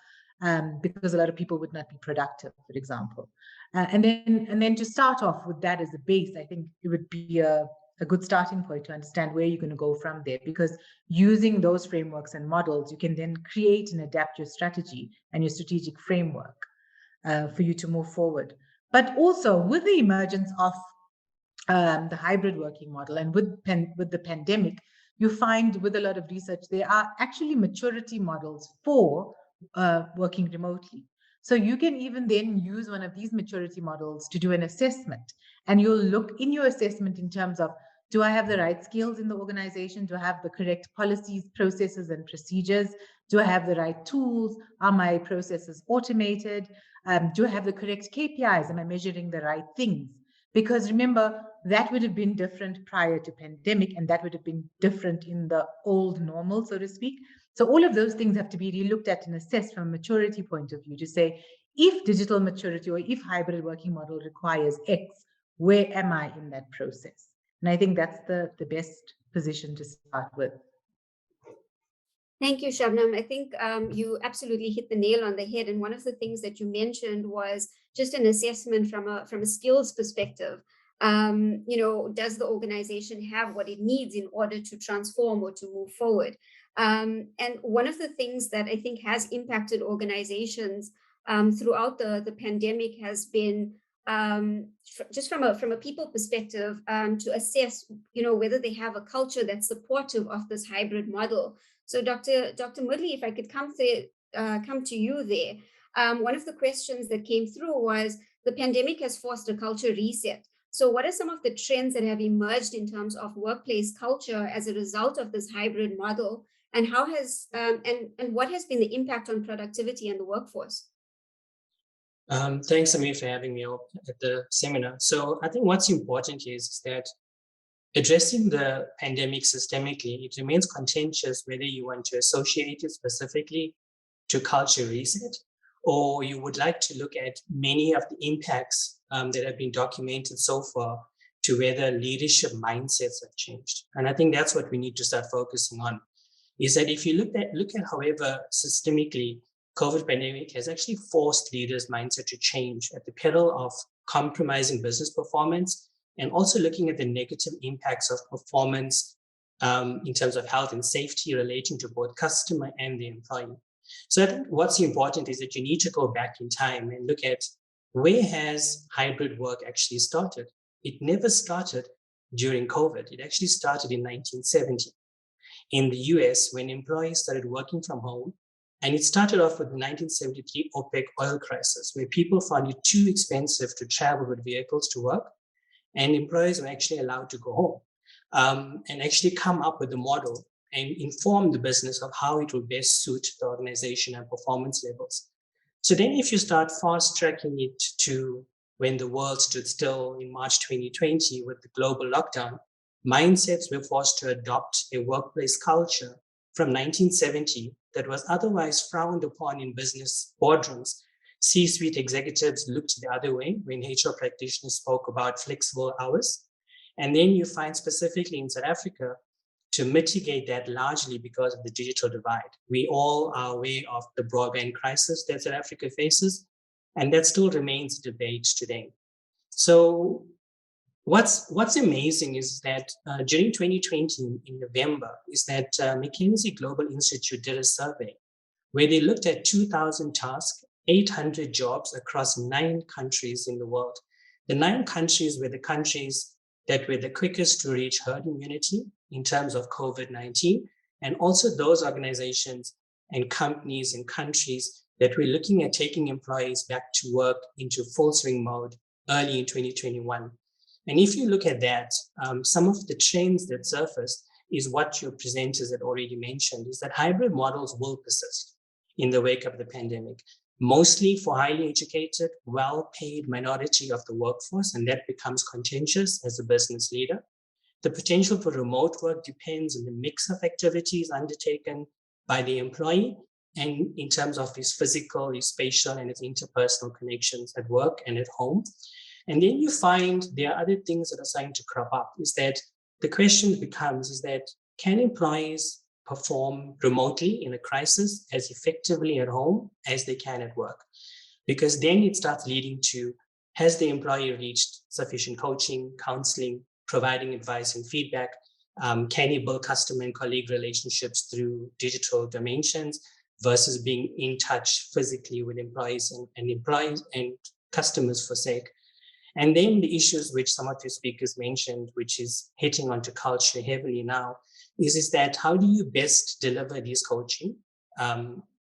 because a lot of people would not be productive, for example. And then to start off with that as a base, I think it would be a good starting point to understand where you're going to go from there, because using those frameworks and models, you can then create and adapt your strategy and your strategic framework for you to move forward. But also with the emergence of the hybrid working model and with the pandemic, you find with a lot of research, there are actually maturity models for working remotely. So you can even then use one of these maturity models to do an assessment. And you'll look in your assessment in terms of, do I have the right skills in the organization? Do I have the correct policies, processes, and procedures? Do I have the right tools? Are my processes automated? Do I have the correct KPIs? Am I measuring the right things? Because remember, that would have been different prior to pandemic, and that would have been different in the old normal, so to speak. So all of those things have to be relooked at and assessed from a maturity point of view to say, if digital maturity or if hybrid working model requires X, where am I in that process? And I think that's the best position to start with. Thank you, Shabnam. I think you absolutely hit the nail on the head. And one of the things that you mentioned was just an assessment from a skills perspective. Does the organization have what it needs in order to transform or to move forward? And one of the things that I think has impacted organizations throughout the pandemic has been just from a people perspective, to assess, whether they have a culture that's supportive of this hybrid model. So, Dr. Mudley, if I could come to you there. One of the questions that came through was, the pandemic has forced a culture reset. So, what are some of the trends that have emerged in terms of workplace culture as a result of this hybrid model, and how has and what has been the impact on productivity and the workforce? Thanks, Amir, for having me at the seminar. So I think what's important is that addressing the pandemic systemically, it remains contentious whether you want to associate it specifically to culture reset, or you would like to look at many of the impacts that have been documented so far to whether leadership mindsets have changed. And I think that's what we need to start focusing on, is that if you look at however systemically, COVID pandemic has actually forced leaders' mindset to change at the peril of compromising business performance, and also looking at the negative impacts of performance in terms of health and safety relating to both customer and the employee. So I think what's important is that you need to go back in time and look at, where has hybrid work actually started? It never started during COVID. It actually started in 1970 in the US, when employees started working from home. And it started off with the 1973 OPEC oil crisis, where people found it too expensive to travel with vehicles to work, and employees were actually allowed to go home and actually come up with a model and inform the business of how it will best suit the organization and performance levels. So then if you start fast tracking it to when the world stood still in March 2020 with the global lockdown, mindsets were forced to adopt a workplace culture from 1970 that was otherwise frowned upon in business boardrooms. C-suite executives looked the other way when HR practitioners spoke about flexible hours. And then you find specifically in South Africa, to mitigate that largely because of the digital divide. We all are aware of the broadband crisis that South Africa faces, and that still remains a debate today. So what's amazing is that during 2020 in November, is that McKinsey Global Institute did a survey where they looked at 2,000 tasks, 800 jobs across 9 countries in the world. The 9 countries were the countries that were the quickest to reach herd immunity in terms of COVID-19, and also those organizations and companies and countries that were looking at taking employees back to work into full swing mode early in 2021. And if you look at that, some of the trends that surfaced is what your presenters had already mentioned, is that hybrid models will persist in the wake of the pandemic, mostly for highly educated, well-paid minority of the workforce, and that becomes contentious as a business leader. The potential for remote work depends on the mix of activities undertaken by the employee, and in terms of his physical, his spatial, and his interpersonal connections at work and at home. And then you find there are other things that are starting to crop up, is that the question becomes, is that can employees perform remotely in a crisis as effectively at home as they can at work? Because then it starts leading to, has the employee reached sufficient coaching, counseling, providing advice and feedback? Can he build customer and colleague relationships through digital dimensions versus being in touch physically with employees and customers for sake? And then the issues which some of your speakers mentioned, which is hitting onto culture heavily now, is that how do you best deliver these coaching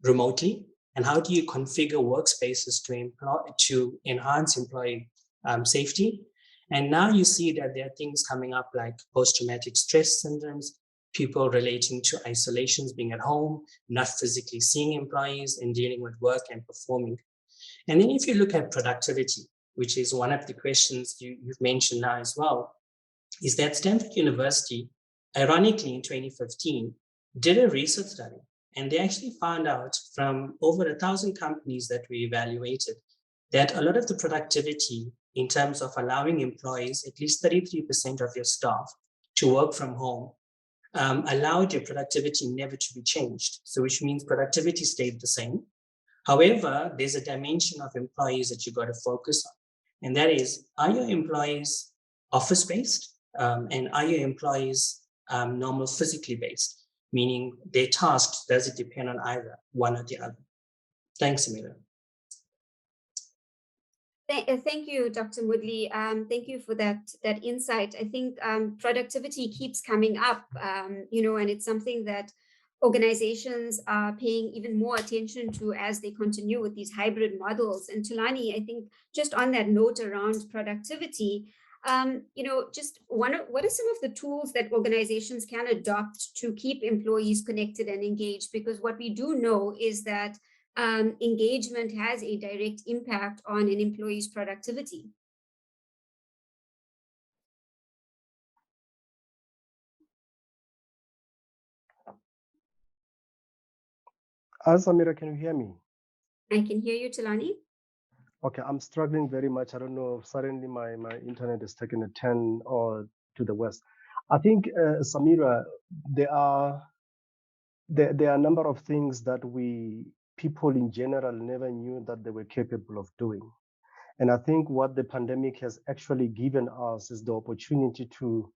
remotely? And how do you configure workspaces to enhance employee safety? And now you see that there are things coming up like post-traumatic stress syndromes, people relating to isolations, being at home, not physically seeing employees and dealing with work and performing. And then if you look at productivity, which is one of the questions you've mentioned now as well, is that Stanford University, ironically in 2015, did a research study. And they actually found out from over 1,000 companies that we evaluated that a lot of the productivity in terms of allowing employees, at least 33% of your staff, to work from home, allowed your productivity never to be changed. So which means productivity stayed the same. However, there's a dimension of employees that you got to focus on. And that is, are your employees office-based? And are your employees normal physically based? Meaning their tasks, does it depend on either one or the other? Thanks, Amira. Thank you, Dr. Woodley. Thank you for that insight. I think productivity keeps coming up, and it's something that organizations are paying even more attention to as they continue with these hybrid models. And Tulani, I think just on that note around productivity, just what are some of the tools that organizations can adopt to keep employees connected and engaged? Because what we do know is that engagement has a direct impact on an employee's productivity. Samira, can you hear me? I can hear you, Tulani. Okay, I'm struggling very much. I don't know, suddenly my internet is taking a turn or to the west. I think, Samira, there are a number of things that people in general never knew that they were capable of doing. And I think what the pandemic has actually given us is the opportunity to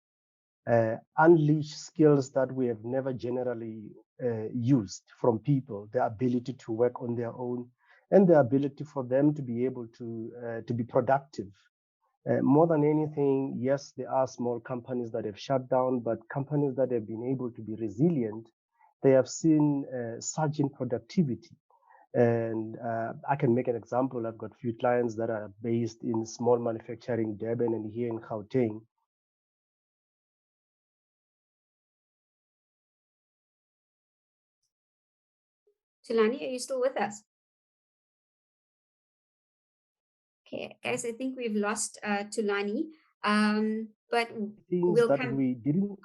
unleash skills that we have never generally used from people, the ability to work on their own and the ability for them to be able to be productive. More than anything, yes, there are small companies that have shut down, but companies that have been able to be resilient, they have seen surge in productivity. And I can make an example. I've got a few clients that are based in small manufacturing, Durban and here in Gauteng. Tulani, are you still with us? Okay, guys, I think we've lost Tulani, but Things we'll that come. we didn't.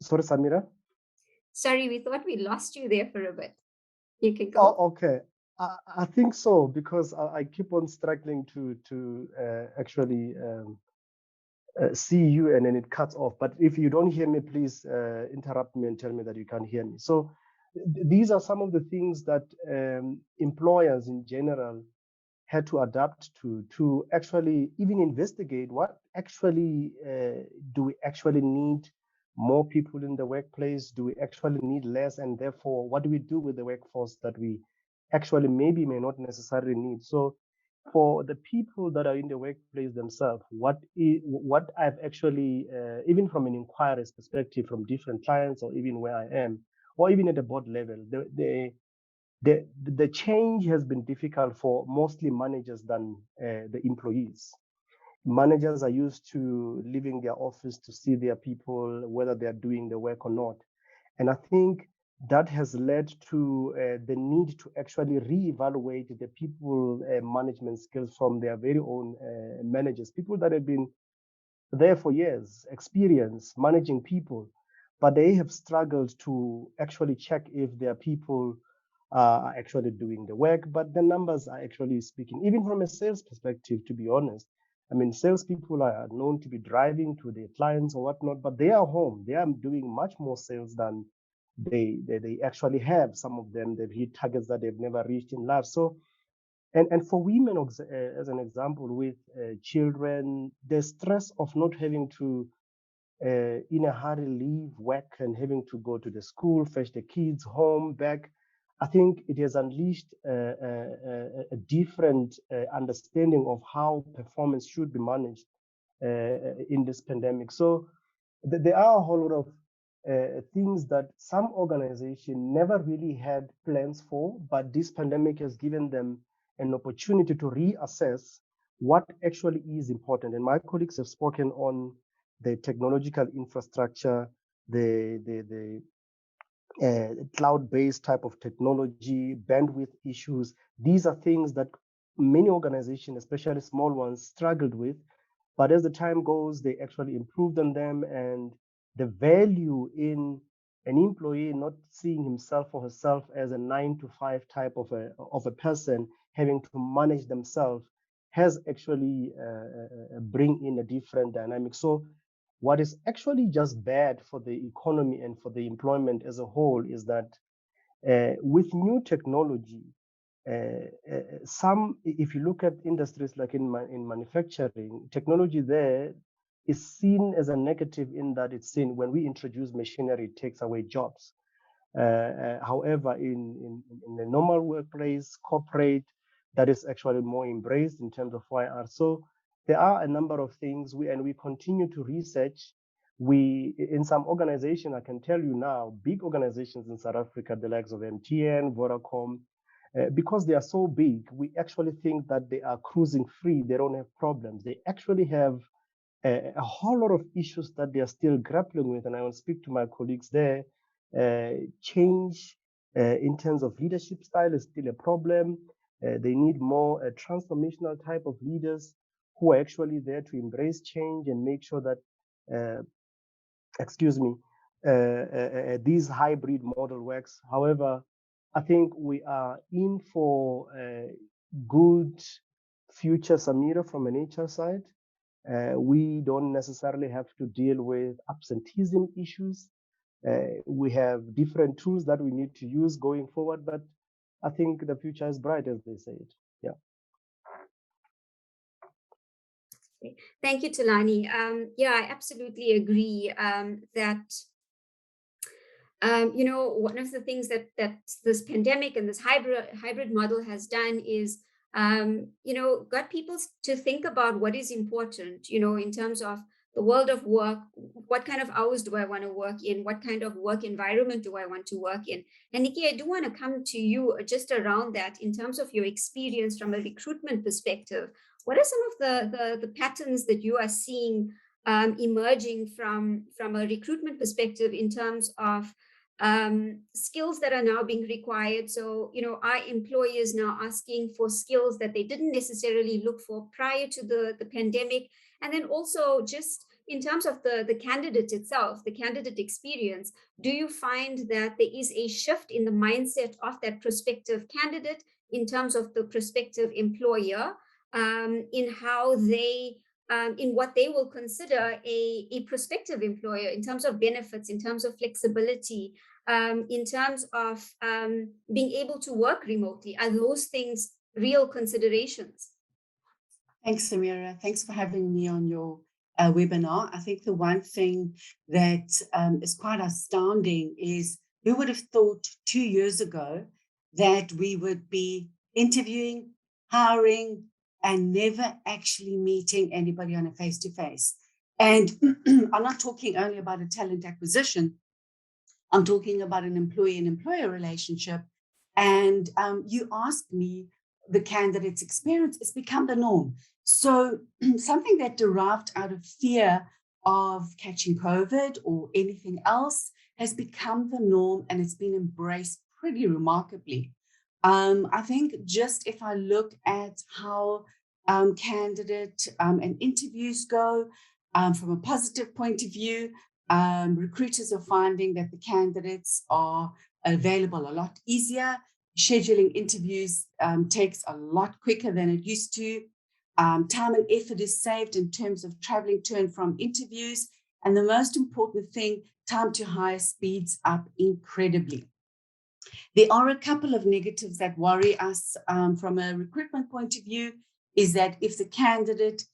Sorry, Samira. Sorry, we thought we lost you there for a bit. You can go. Oh, okay. I think so because I keep on struggling to actually see you and then it cuts off. But if you don't hear me, please interrupt me and tell me that you can't hear me. So these are some of the things that employers in general had to adapt to actually even investigate what actually do we actually need more people in the workplace? Do we actually need less? And therefore, what do we do with the workforce that we actually maybe may not necessarily need? So for the people that are in the workplace themselves, what I've actually, even from an inquiry's perspective, from different clients or even where I am, or even at the board level, the change has been difficult for mostly managers than the employees. Managers are used to leaving their office to see their people, whether they are doing the work or not. And I think that has led to the need to actually reevaluate the people management skills from their very own managers, people that have been there for years, experience managing people, but they have struggled to actually check if their people are actually doing the work. But the numbers are actually speaking, even from a sales perspective, to be honest. I mean, salespeople are known to be driving to their clients or whatnot, but they are home. They are doing much more sales than they actually have. Some of them, they've hit targets that they've never reached in life. So, and for women, as an example, with children, the stress of not having to, in a hurry, leave work and having to go to the school, fetch the kids home, back, I think it has unleashed a different understanding of how performance should be managed in this pandemic. So there are a whole lot of things that some organizations never really had plans for, but this pandemic has given them an opportunity to reassess what actually is important. And my colleagues have spoken on the technological infrastructure, the cloud-based type of technology, bandwidth issues. These are things that many organizations, especially small ones, struggled with. But as the time goes, they actually improved on them, and the value in an employee not seeing himself or herself as a 9 to 5 type of a person having to manage themselves has actually bring in a different dynamic. So what is actually just bad for the economy and for the employment as a whole is that with new technology, if you look at industries like in manufacturing, technology there is seen as a negative in that it's seen when we introduce machinery, it takes away jobs. However, in a normal workplace, corporate, that is actually more embraced in terms of YR. So there are a number of things we continue to research. We, in some organizations, I can tell you now, big organizations in South Africa, the likes of MTN, Vodacom, because they are so big, we actually think that they are cruising free. They don't have problems. They actually have a whole lot of issues that they are still grappling with. And I will speak to my colleagues there. Change in terms of leadership style is still a problem. They need more transformational type of leaders who are actually there to embrace change and make sure that, this hybrid model works. However, I think we are in for a good future, Samira, from an HR side. We don't necessarily have to deal with absenteeism issues. We have different tools that we need to use going forward, but I think the future is bright, as they say it. Yeah. Thank you, Tulani. Yeah, I absolutely agree that one of the things that this pandemic and this hybrid model has done is got people to think about what is important, in terms of the world of work. What kind of hours do I want to work in? What kind of work environment do I want to work in? And Nikki, I do want to come to you just around that in terms of your experience from a recruitment perspective. What are some of the patterns that you are seeing emerging from a recruitment perspective in terms of skills that are now being required? So, are employers now asking for skills that they didn't necessarily look for prior to the pandemic? And then also just in terms of the candidate itself, the candidate experience, do you find that there is a shift in the mindset of that prospective candidate in terms of the prospective employer, in how they in what they will consider a prospective employer in terms of benefits, in terms of flexibility, in terms of being able to work remotely? Are those things real considerations? Thanks, Samira. Thanks for having me on your webinar. I think the one thing that is quite astounding is, who would have thought 2 years ago that we would be interviewing, hiring, and never actually meeting anybody on a face-to-face? And I'm not talking only about a talent acquisition. I'm talking about an employee and employer relationship. And you asked me the candidate's experience. It's become the norm. So something that derived out of fear of catching COVID or anything else has become the norm, and it's been embraced pretty remarkably. I think just if I look at how candidate and interviews go, from a positive point of view, recruiters are finding that the candidates are available a lot easier. Scheduling interviews takes a lot quicker than it used to. Time and effort is saved in terms of traveling to and from interviews. And the most important thing, time to hire speeds up incredibly. There are a couple of negatives that worry us from a recruitment point of view, is that if the candidate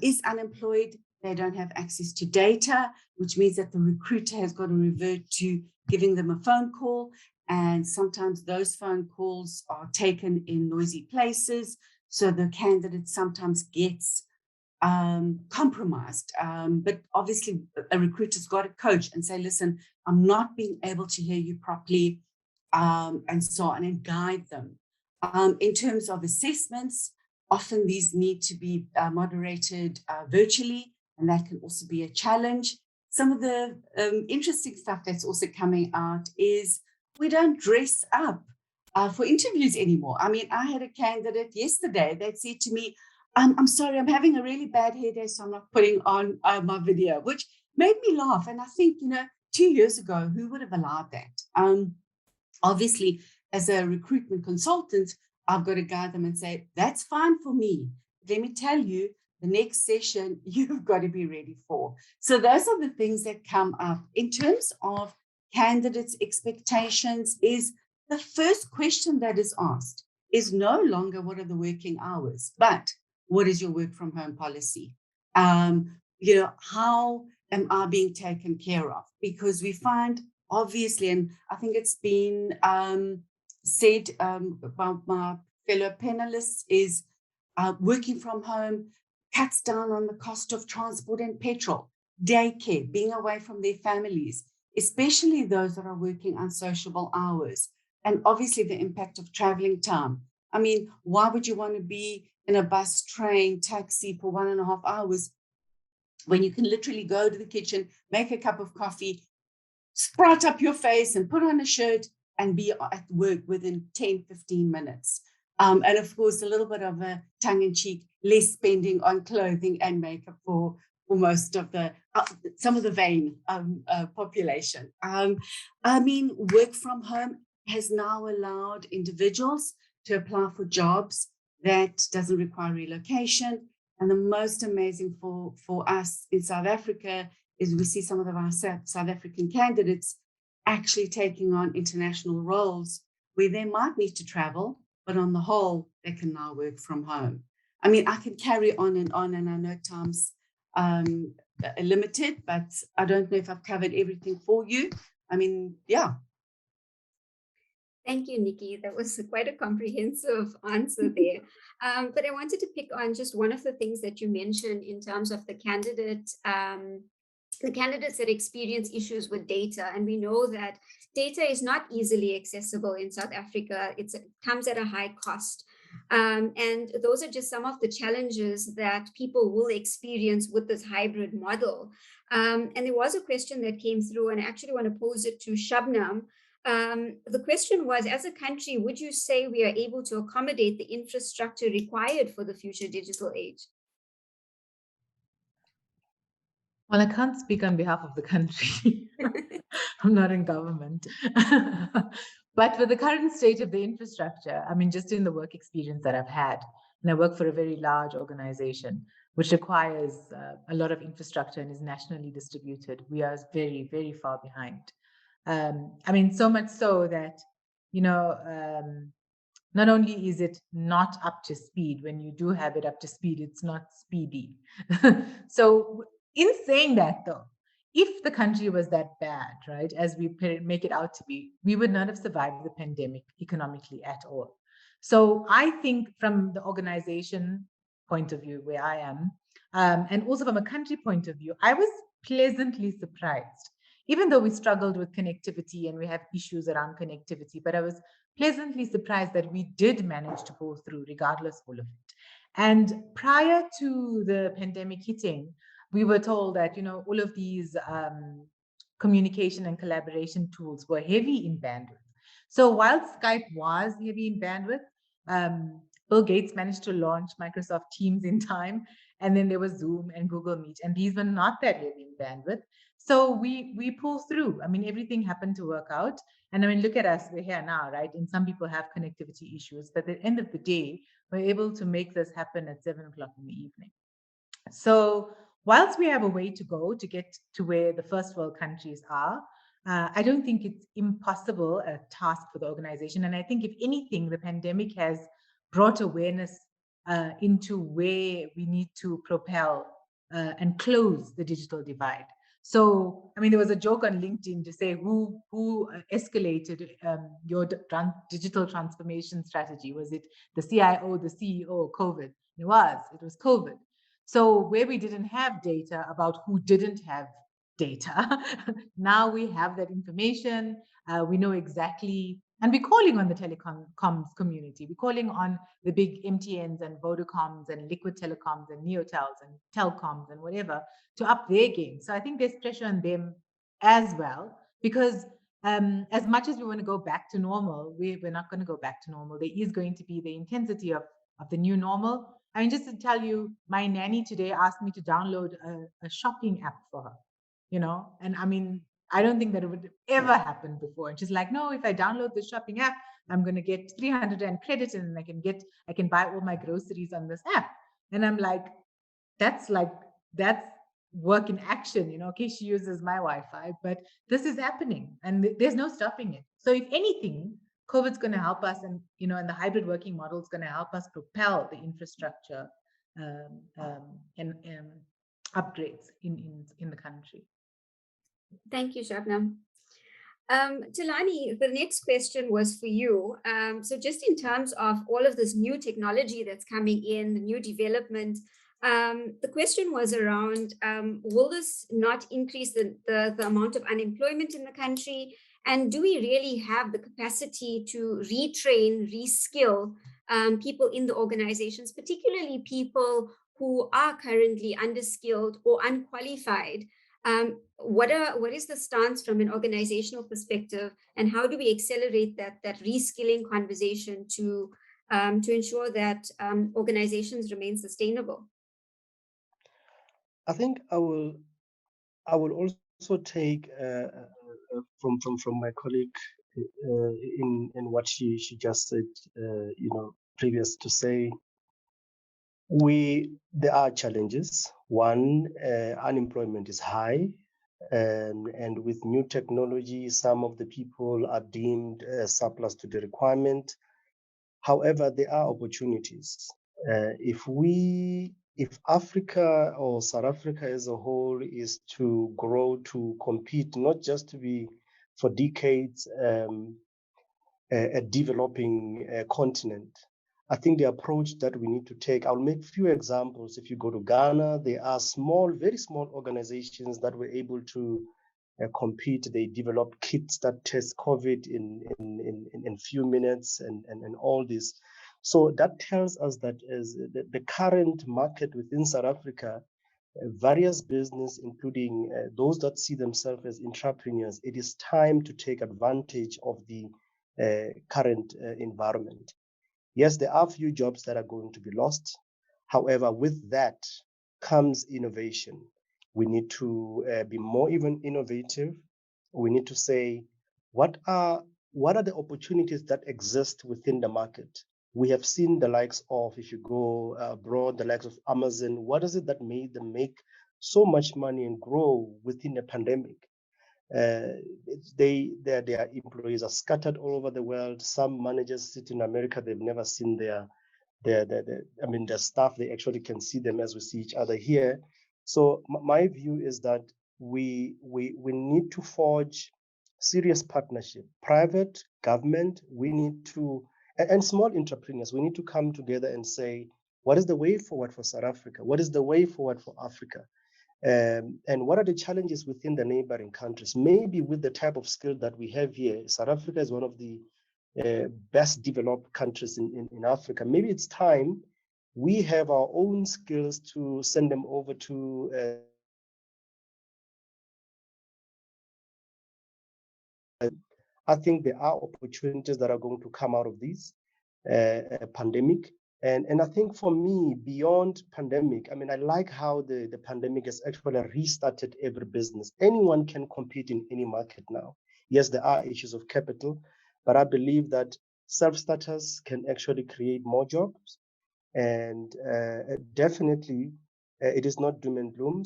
is unemployed, they don't have access to data, which means that the recruiter has got to revert to giving them a phone call. And sometimes those phone calls are taken in noisy places. So the candidate sometimes gets compromised. But obviously a recruiter's got to coach and say, listen, I'm not being able to hear you properly, and so on, and guide them. In terms of assessments, often these need to be moderated virtually, and that can also be a challenge. Some of the interesting stuff that's also coming out is we don't dress up for interviews anymore. I mean, I had a candidate yesterday that said to me, I'm sorry, I'm having a really bad hair day, so I'm not putting on my video, which made me laugh. And I think, 2 years ago, who would have allowed that? Obviously, as a recruitment consultant, I've got to guide them and say, that's fine for me. Let me tell you, the next session you've got to be ready for. So those are the things that come up. In terms of candidates' expectations, is the first question that is asked is no longer what are the working hours, but what is your work from home policy? How am I being taken care of? Because we find, obviously, and I think it's been said about my fellow panelists is working from home cuts down on the cost of transport and petrol, daycare, being away from their families, especially those that are working unsociable hours, and obviously the impact of traveling time. I mean, why would you want to be in a bus, train, taxi for 1.5 hours when you can literally go to the kitchen, make a cup of coffee, sprout up your face and put on a shirt and be at work within 10, 15 minutes. And of course, a little bit of a tongue-in-cheek, less spending on clothing and makeup for most of the, some of the vain population. I mean, work from home has now allowed individuals to apply for jobs that doesn't require relocation. And the most amazing for us in South Africa is we see some of our South African candidates actually taking on international roles where they might need to travel, but on the whole, they can now work from home. I mean, I can carry on, and I know time's limited, but I don't know if I've covered everything for you. I mean, yeah. Thank you, Nikki. That was quite a comprehensive answer there. But I wanted to pick on just one of the things that you mentioned in terms of the candidates that experience issues with data. And we know that data is not easily accessible in South Africa. It comes at a high cost. And those are just some of the challenges that people will experience with this hybrid model. And there was a question that came through, and I actually want to pose it to Shabnam. The question was, as a country, would you say we are able to accommodate the infrastructure required for the future digital age? Well, I can't speak on behalf of the country. I'm not in government. But for the current state of the infrastructure, I mean, just in the work experience that I've had, and I work for a very large organization, which requires a lot of infrastructure and is nationally distributed, we are very, very far behind. I mean, so much so that, you know, not only is it not up to speed, when you do have it up to speed, it's not speedy. So in saying that, though, if the country was that bad, right, as we make it out to be, we would not have survived the pandemic economically at all. So I think from the organization point of view, where I am, and also from a country point of view, I was pleasantly surprised, even though we struggled with connectivity and we have issues around connectivity, but I was pleasantly surprised that we did manage to go through regardless of all of it. And prior to the pandemic hitting, we were told that, you know, all of these communication and collaboration tools were heavy in bandwidth. So while Skype was heavy in bandwidth, Bill Gates managed to launch Microsoft Teams in time, and then there was Zoom and Google Meet, and these were not that heavy in bandwidth. So we pull through. I mean, everything happened to work out. And I mean, look at us, we're here now, right? And some people have connectivity issues, but at the end of the day, we're able to make this happen at 7 o'clock in the evening. So whilst we have a way to go to get to where the first world countries are, I don't think it's impossible a task for the organization. And I think if anything, the pandemic has brought awareness into where we need to propel and close the digital divide. So, I mean, there was a joke on LinkedIn to say who escalated your digital transformation strategy? Was it the CIO, the CEO, COVID? It was COVID. So where we didn't have data about who didn't have data, now we have that information. We know exactly, and we're calling on the telecoms community. We're calling on the big MTNs and Vodacoms and Liquid Telecoms and Neotels and Telcoms and whatever to up their game. So I think there's pressure on them as well, because as much as we want to go back to normal, we're not going to go back to normal. There is going to be the intensity of the new normal. I mean, just to tell you, my nanny today asked me to download a shopping app for her, you know, and I mean, I don't think that it would ever happen before. And she's like, no, if I download the shopping app, I'm going to get 300 Rand credit and I can buy all my groceries on this app. And I'm like, that's work in action, you know. Okay, she uses my Wi-Fi, but this is happening and there's no stopping it. So if anything, COVID's going to help us, and you know, and the hybrid working model is going to help us propel the infrastructure and upgrades in the country. Thank you, Shabnam. Tilani, the next question was for you. So just in terms of all of this new technology that's coming in, the new development, the question was around, will this not increase the amount of unemployment in the country? And do we really have the capacity to retrain, reskill people in the organizations, particularly people who are currently underskilled or unqualified? What is the stance from an organizational perspective, and how do we accelerate that reskilling conversation to ensure that organizations remain sustainable? I think I will also take from my colleague in what she just said, previous to say there are challenges. One, unemployment is high, and with new technology, some of the people are deemed surplus to the requirement. However, there are opportunities. If Africa or South Africa as a whole is to grow, to compete, not just to be for decades a developing continent, I think the approach that we need to take, I'll make a few examples. If you go to Ghana, there are very small organizations that were able to compete. They develop kits that test COVID in few minutes and all this. So that tells us that as the current market within South Africa, various business, including those that see themselves as entrepreneurs, it is time to take advantage of the current environment. Yes, there are few jobs that are going to be lost. However, with that comes innovation. We need to be more even innovative. We need to say, what are the opportunities that exist within the market? We have seen the likes of, if you go abroad, the likes of Amazon. What is it that made them make so much money and grow within a pandemic? Their employees are scattered all over the world. Some managers sit in America, they've never seen their staff. They actually can see them as we see each other here. So my view is that we need to forge serious partnership, private, government. We need to, and small entrepreneurs, we need to come together and say, what is the way forward for South Africa? What is the way forward for Africa? And what are the challenges within the neighboring countries? Maybe with the type of skill that we have here, South Africa is one of the best developed countries in Africa. Maybe it's time we have our own skills to send them over to I think there are opportunities that are going to come out of this pandemic. And I think for me, beyond pandemic, I like how the pandemic has actually restarted every business. Anyone can compete in any market now. Yes, there are issues of capital, but I believe that self-starters can actually create more jobs. And definitely, it is not doom and gloom.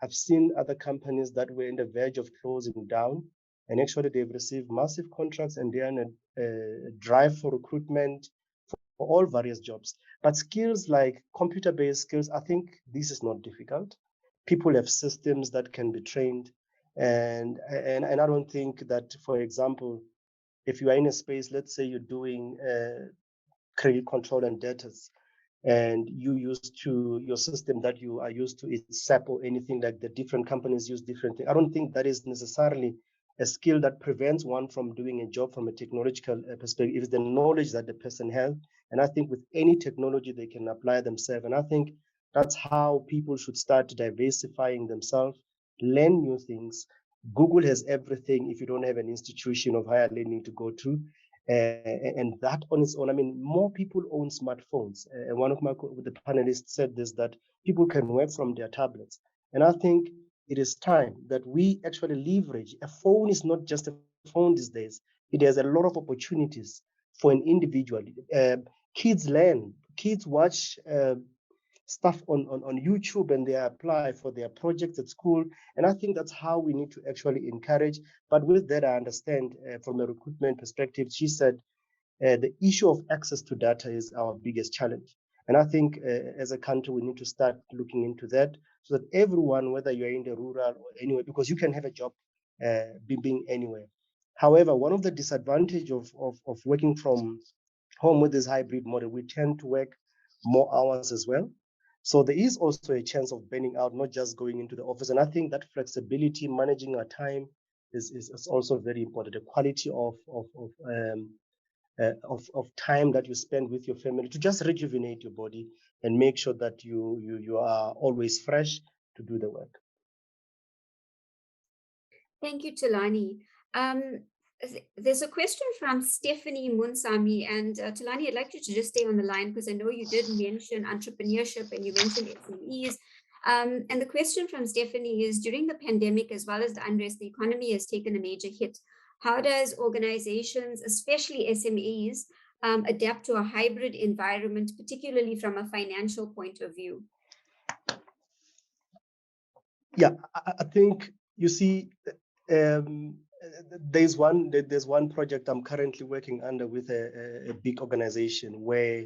I've seen other companies that were in the verge of closing down, and actually they've received massive contracts and they're in a drive for recruitment for all various jobs. But skills like computer-based skills, I think this is not difficult. People have systems that can be trained. And I don't think that, for example, if you are in a space, let's say you're doing credit control and debtors, and your system that you are used to is SAP or anything, like the different companies use different things. I don't think that is necessarily a skill that prevents one from doing a job from a technological perspective. It's the knowledge that the person has. And I think with any technology, they can apply themselves. And I think that's how people should start diversifying themselves, learn new things. Google has everything if you don't have an institution of higher learning to go to. And that on its own, more people own smartphones. And one of the panelists said this, that people can work from their tablets. And I think it is time that we actually leverage. A phone is not just a phone these days. It has a lot of opportunities for an individual. Kids learn, kids watch stuff on YouTube and they apply for their projects at school. And I think that's how we need to actually encourage. But with that, I understand from a recruitment perspective, she said the issue of access to data is our biggest challenge. And I think as a country, we need to start looking into that so that everyone, whether you're in the rural or anywhere, because you can have a job being anywhere. However, one of the disadvantages of working from home with this hybrid model, we tend to work more hours as well. So there is also a chance of burning out, not just going into the office. And I think that flexibility, managing our time is also very important. The quality of time that you spend with your family to just rejuvenate your body and make sure that you are always fresh to do the work. Thank you, Tulani. There's a question from Stephanie Munsami, and Tulani, I'd like you to just stay on the line because I know you did mention entrepreneurship and you mentioned SMEs. And the question from Stephanie is, during the pandemic, as well as the unrest, the economy has taken a major hit. How does organizations, especially SMEs, adapt to a hybrid environment, particularly from a financial point of view? Yeah, I think you see, there's one project I'm currently working under with a big organization where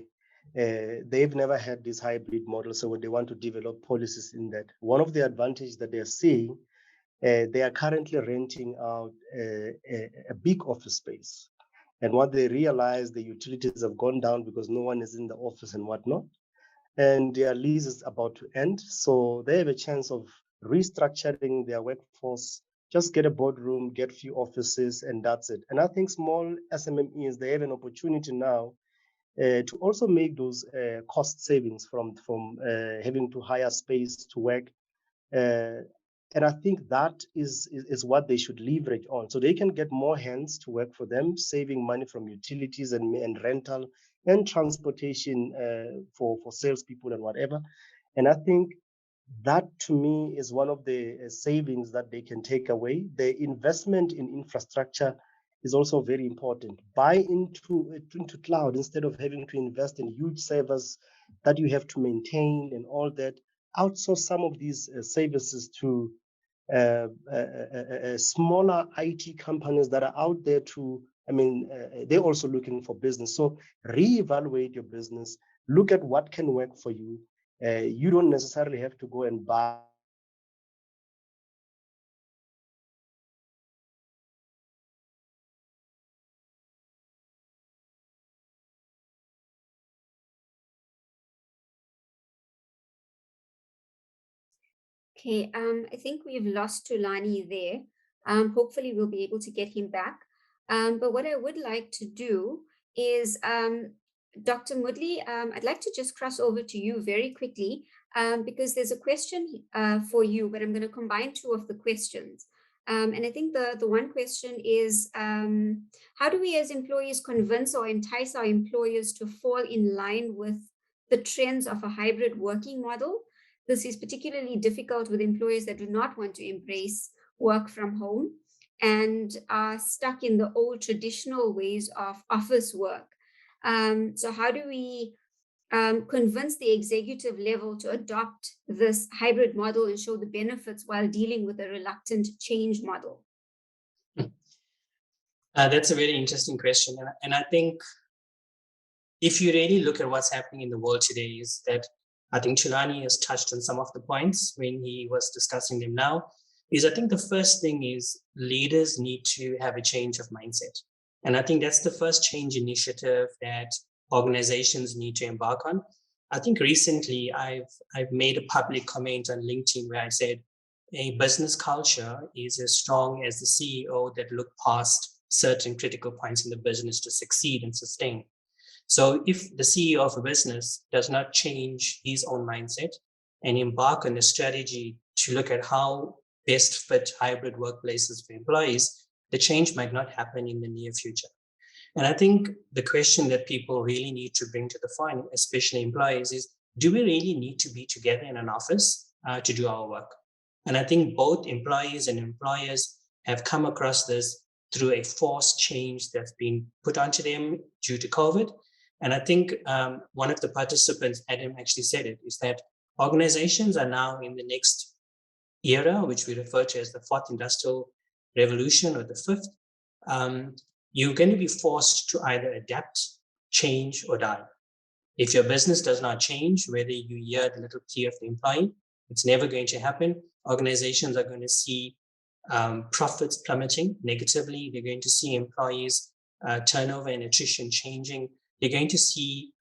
they've never had this hybrid model, so they want to develop policies in that. One of the advantages that they're seeing, they are currently renting out a big office space, and what they realize, the utilities have gone down because no one is in the office and whatnot, and their lease is about to end, so they have a chance of restructuring their workforce, just get a boardroom, get few offices, and that's it. And I think small SMMEs, they have an opportunity now to also make those cost savings from having to hire space to work. And I think that is what they should leverage on. So they can get more hands to work for them, saving money from utilities and rental and transportation for salespeople and whatever. And I think that to me is one of the savings that they can take away. The investment in infrastructure is also very important. Buy into cloud instead of having to invest in huge servers that you have to maintain and all that. Outsource some of these services to smaller IT companies that are out there they're also looking for business. So reevaluate your business, look at what can work for you. You don't necessarily have to go and buy Okay, I think we've lost Tulani there. Hopefully we'll be able to get him back. But what I would like to do is, Dr. Mudli, I'd like to just cross over to you very quickly because there's a question for you, but I'm going to combine two of the questions. And I think the one question is, how do we as employees convince or entice our employers to fall in line with the trends of a hybrid working model? This is particularly difficult with employers that do not want to embrace work from home and are stuck in the old traditional ways of office work. So how do we convince the executive level to adopt this hybrid model and show the benefits while dealing with a reluctant change model? That's a very interesting question. And I think if you really look at what's happening in the world today, is that I think Tulani has touched on some of the points when he was discussing them now, is I think the first thing is leaders need to have a change of mindset. And I think that's the first change initiative that organizations need to embark on. I think recently I've made a public comment on LinkedIn where I said a business culture is as strong as the CEO that looked past certain critical points in the business to succeed and sustain. So if the CEO of a business does not change his own mindset and embark on a strategy to look at how best fit hybrid workplaces for employees, the change might not happen in the near future. And I think the question that people really need to bring to the fore, especially employees, is do we really need to be together in an office to do our work? And I think both employees and employers have come across this through a forced change that's been put onto them due to COVID. And I think one of the participants, Adam, actually said it, is that organizations are now in the next era, which we refer to as the fourth industrial revolution or the fifth. You're going to be forced to either adapt, change, or die. If your business does not change, whether you hear the little plea of the employee, it's never going to happen. Organizations are going to see profits plummeting negatively. They're going to see employees turnover and attrition changing. They're going to see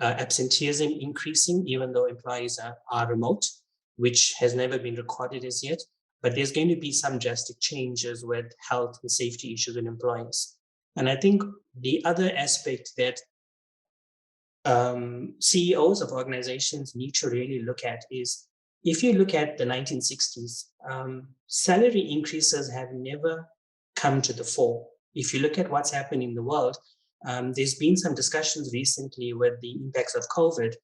absenteeism increasing, even though employees are remote, which has never been recorded as yet. But there's going to be some drastic changes with health and safety issues in employees. And I think the other aspect that CEOs of organizations need to really look at is, if you look at the 1960s, salary increases have never come to the fore. If you look at what's happened in the world, there's been some discussions recently with the impacts of COVID,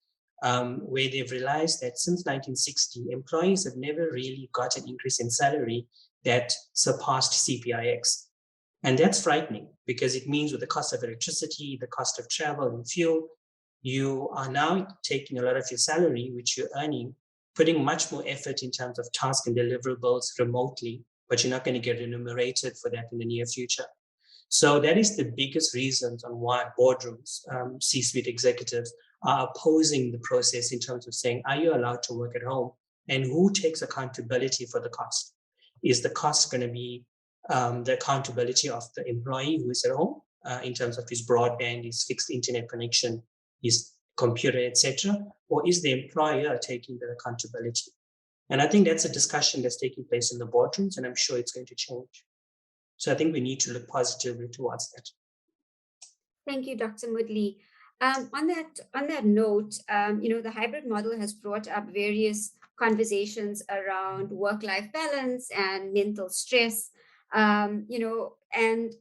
where they've realized that since 1960, employees have never really got an increase in salary that surpassed CPIX. And that's frightening, because it means with the cost of electricity, the cost of travel and fuel, you are now taking a lot of your salary, which you're earning, putting much more effort in terms of task and deliverables remotely, but you're not going to get remunerated for that in the near future. So that is the biggest reasons on why boardrooms, C-suite executives are opposing the process in terms of saying, are you allowed to work at home? And who takes accountability for the cost? Is the cost going to be the accountability of the employee who is at home in terms of his broadband, his fixed internet connection, his computer, etc., or is the employer taking the accountability? And I think that's a discussion that's taking place in the boardrooms, and I'm sure it's going to change. So I think we need to look positively towards that. Thank you, Dr. Moodley. On that note, the hybrid model has brought up various conversations around work-life balance and mental stress. And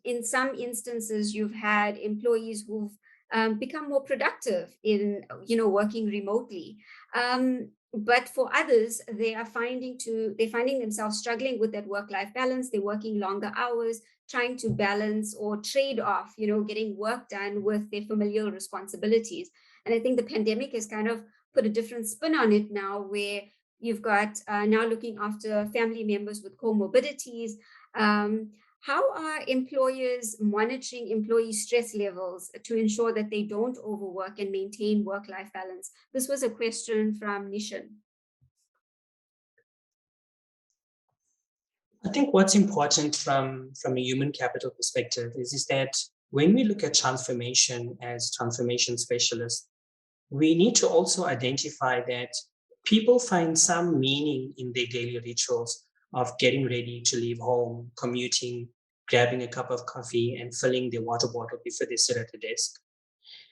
in some instances, you've had employees who've become more productive in, working remotely. But for others, they're finding themselves struggling with that work-life balance. They're working longer hours, trying to balance or trade off, getting work done with their familial responsibilities. And I think the pandemic has kind of put a different spin on it now, where you've got now looking after family members with comorbidities. How are employers monitoring employee stress levels to ensure that they don't overwork and maintain work-life balance? This was a question from Nishan. I think what's important from a human capital perspective is that when we look at transformation as transformation specialists, we need to also identify that people find some meaning in their daily rituals of getting ready to leave home, commuting, grabbing a cup of coffee and filling their water bottle before they sit at the desk.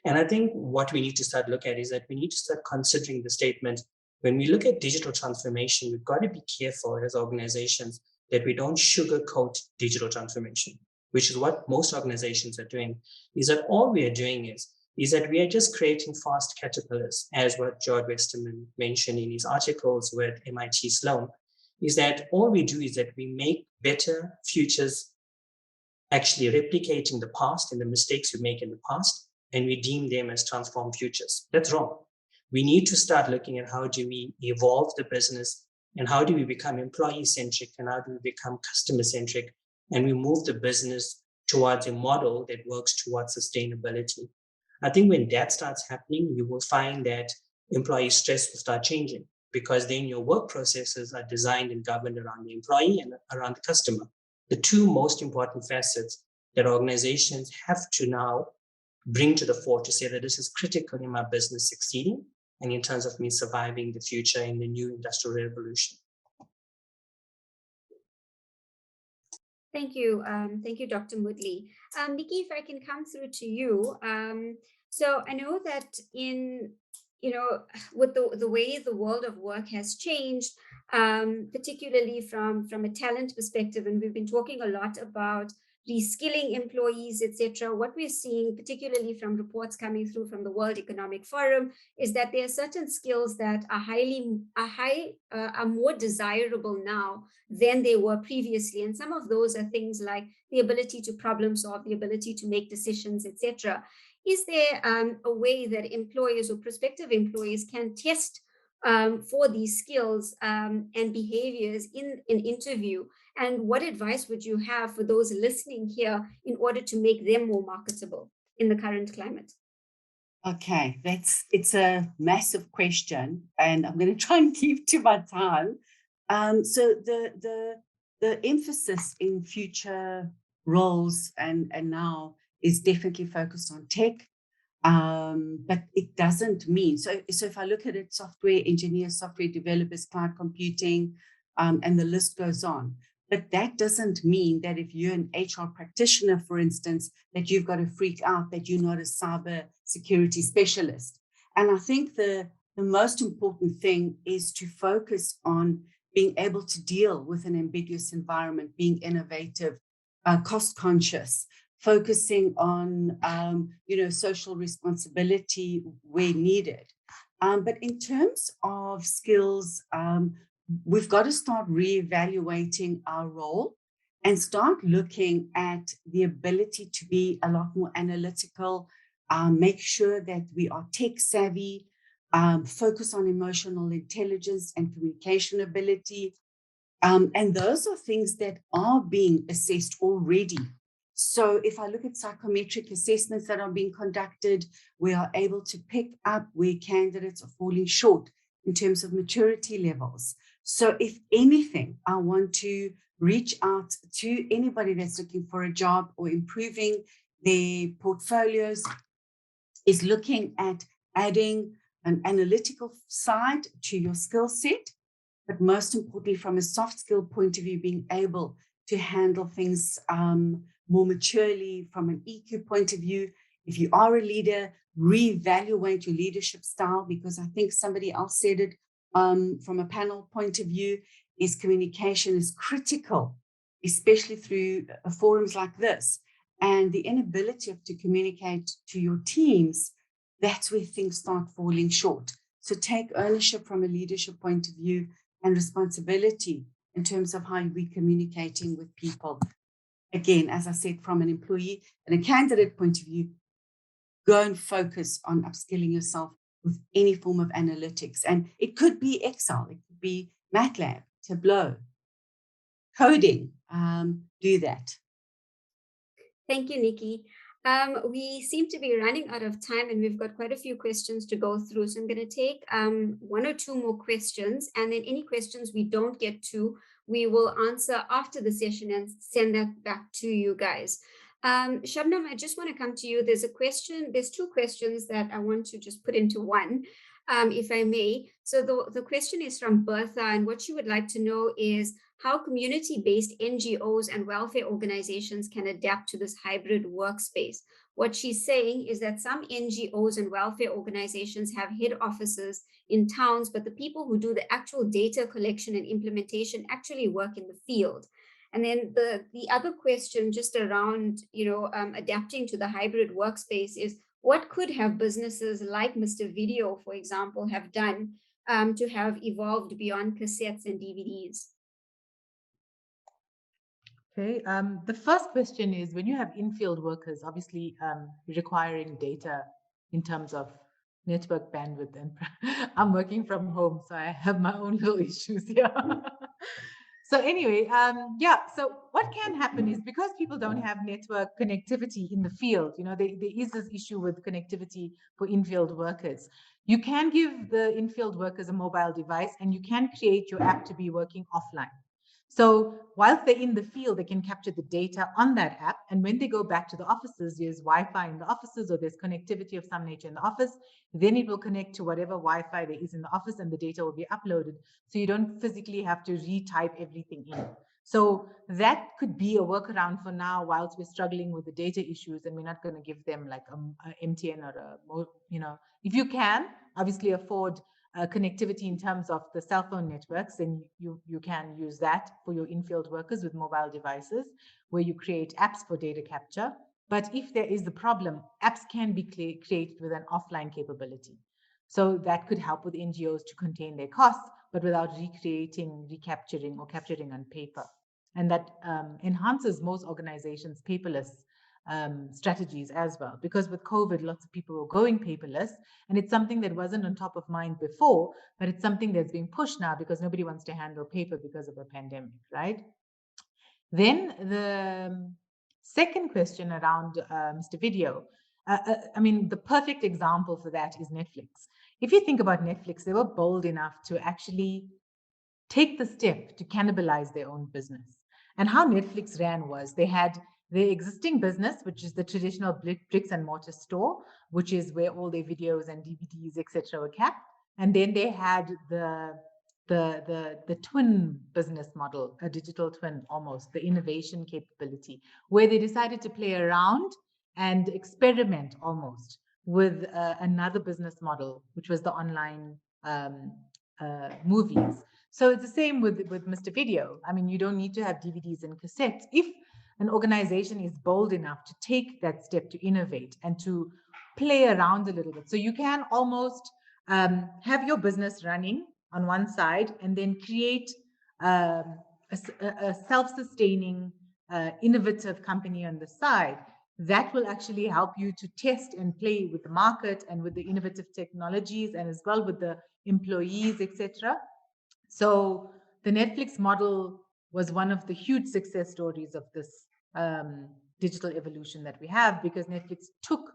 And I think what we need to start looking at is that we need to start considering the statement, when we look at digital transformation, we've got to be careful as organizations that we don't sugarcoat digital transformation, which is what most organizations are doing, is that all we are doing is that we are just creating fast caterpillars, as what George Westerman mentioned in his articles with MIT Sloan, is that all we do is that we make better futures actually replicating the past and the mistakes we make in the past, and we deem them as transformed futures. That's wrong. We need to start looking at how do we evolve the business, and how do we become employee-centric, and how do we become customer-centric, and we move the business towards a model that works towards sustainability. I think when that starts happening, you will find that employee stress will start changing, because then your work processes are designed and governed around the employee and around the customer. The two most important facets that organizations have to now bring to the fore to say that this is critical in my business succeeding and in terms of me surviving the future in the new industrial revolution. Thank you. Thank you, Dr. Moodley. Nikki, if I can come through to you. So I know that with the way the world of work has changed, particularly from a talent perspective, and we've been talking a lot about reskilling employees, etc. What we're seeing, particularly from reports coming through from the World Economic Forum, is that there are certain skills that are more desirable now than they were previously, and some of those are things like the ability to problem solve, the ability to make decisions, etc. Is there a way that employers or prospective employees can test for these skills and behaviors in an interview? And what advice would you have for those listening here in order to make them more marketable in the current climate? Okay, it's a massive question, and I'm going to try and keep to my time. So the the emphasis in future roles and now is definitely focused on tech. But it doesn't mean, so if I look at it, software engineers, software developers, cloud computing, and the list goes on. But that doesn't mean that if you're an HR practitioner, for instance, that you've got to freak out that you're not a cyber security specialist. And I think the most important thing is to focus on being able to deal with an ambiguous environment, being innovative, cost conscious, focusing on, social responsibility where needed. But in terms of skills, we've got to start reevaluating our role and start looking at the ability to be a lot more analytical, make sure that we are tech savvy, focus on emotional intelligence and communication ability. And those are things that are being assessed already. So if I look at psychometric assessments that are being conducted, we are able to pick up where candidates are falling short in terms of maturity levels. So if anything, I want to reach out to anybody that's looking for a job or improving their portfolios, is looking at adding an analytical side to your skill set, but most importantly, from a soft skill point of view, being able to handle things more maturely from an EQ point of view. If you are a leader, reevaluate your leadership style, because I think somebody else said it from a panel point of view, is communication is critical, especially through forums like this. And the inability to communicate to your teams, that's where things start falling short. So take ownership from a leadership point of view and responsibility in terms of how we're communicating with people. Again, as I said, from an employee and a candidate point of view, go and focus on upskilling yourself with any form of analytics. And it could be Excel, it could be MATLAB, Tableau, coding. Do that. Thank you, Nikki. We seem to be running out of time and we've got quite a few questions to go through. So I'm going to take one or two more questions, and then any questions we don't get to, we will answer after the session and send that back to you guys. Shabnam, I just want to come to you. There's two questions that I want to just put into one, if I may. So the question is from Bertha, and what she would like to know is how community-based NGOs and welfare organizations can adapt to this hybrid workspace. What she's saying is that some NGOs and welfare organizations have head offices in towns, but the people who do the actual data collection and implementation actually work in the field. And then the other question just around, adapting to the hybrid workspace is what could have businesses like Mr. Video, for example, have done to have evolved beyond cassettes and DVDs? Okay, the first question is, when you have in-field workers, obviously requiring data in terms of network bandwidth, and I'm working from home, so I have my own little issues here. So anyway, so what can happen is, because people don't have network connectivity in the field, there is this issue with connectivity for in-field workers. You can give the in-field workers a mobile device, and you can create your app to be working offline. So whilst they're in the field, they can capture the data on that app. And when they go back to the offices, there's Wi-Fi in the offices, or there's connectivity of some nature in the office. Then it will connect to whatever Wi-Fi there is in the office, and the data will be uploaded. So you don't physically have to retype everything in. So that could be a workaround for now, whilst we're struggling with the data issues, and we're not going to give them like a MTN or if you can obviously afford connectivity in terms of the cell phone networks, then you can use that for your in-field workers with mobile devices, where you create apps for data capture. But if there is the problem, apps can be created with an offline capability. So that could help with NGOs to contain their costs, but without recreating, recapturing, or capturing on paper. And that enhances most organizations' paperless strategies as well, because with COVID, lots of people were going paperless, and it's something that wasn't on top of mind before, but it's something that's being pushed now because nobody wants to handle paper because of a pandemic, right? Then the second question around Mr. Video, the perfect example for that is Netflix. If you think about Netflix, they were bold enough to actually take the step to cannibalize their own business. And how Netflix ran was they had their existing business, which is the traditional bricks and mortar store, which is where all their videos and DVDs, etc., were kept. And then they had the twin business model, a digital twin almost, the innovation capability, where they decided to play around and experiment almost with another business model, which was the online movies. So it's the same with Mr. Video. I mean, you don't need to have DVDs and cassettes. If an organization is bold enough to take that step to innovate and to play around a little bit. So you can almost have your business running on one side and then create a self-sustaining, innovative company on the side that will actually help you to test and play with the market and with the innovative technologies and as well with the employees, etc. So the Netflix model was one of the huge success stories of this digital evolution that we have, because Netflix took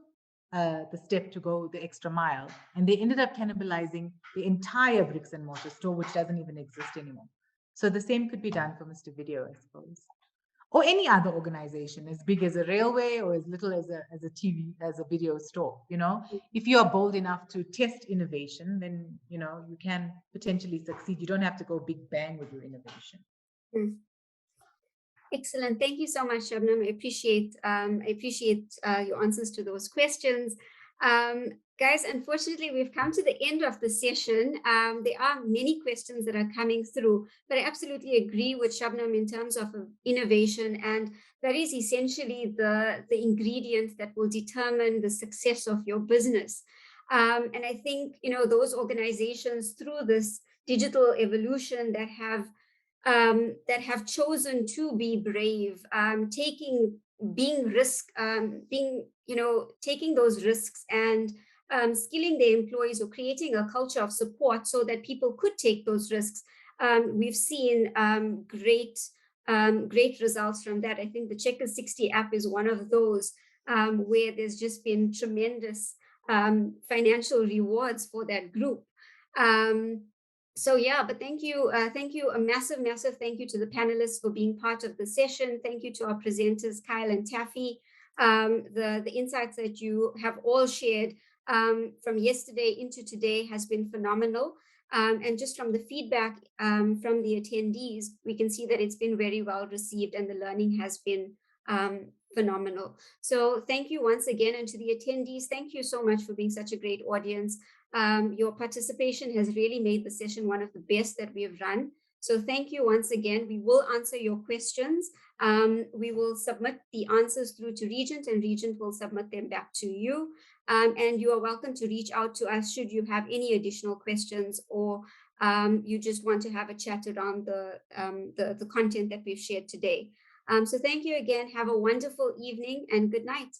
the step to go the extra mile, and they ended up cannibalizing the entire bricks and mortar store, which doesn't even exist anymore. So the same could be done for Mr. Video, I suppose, or any other organization, as big as a railway or as little as a TV, as a video store. You know, if you are bold enough to test innovation, then you know you can potentially succeed. You don't have to go big bang with your innovation. Excellent. Thank you so much, Shabnam. I appreciate your answers to those questions. Guys, unfortunately, we've come to the end of the session. There are many questions that are coming through, but I absolutely agree with Shabnam in terms of innovation, and that is essentially the ingredient that will determine the success of your business. And I think, you know, those organizations through this digital evolution that have chosen to be brave, taking those risks and skilling their employees or creating a culture of support so that people could take those risks. We've seen great results from that. I think the Checkers 60 app is one of those where there's just been tremendous financial rewards for that group. So yeah, but thank you, a massive thank you to the panelists for being part of the session. Thank you to our presenters, Kyle and Taffy. The insights that you have all shared from yesterday into today has been phenomenal. And just from the feedback from the attendees, we can see that it's been very well received and the learning has been phenomenal. So thank you once again, and to the attendees, thank you so much for being such a great audience. Your participation has really made the session one of the best that we have run. So thank you once again. We will answer your questions. We will submit the answers through to Regent, and Regent will submit them back to you. And you are welcome to reach out to us should you have any additional questions, or you just want to have a chat around the content that we've shared today. So thank you again. Have a wonderful evening and good night.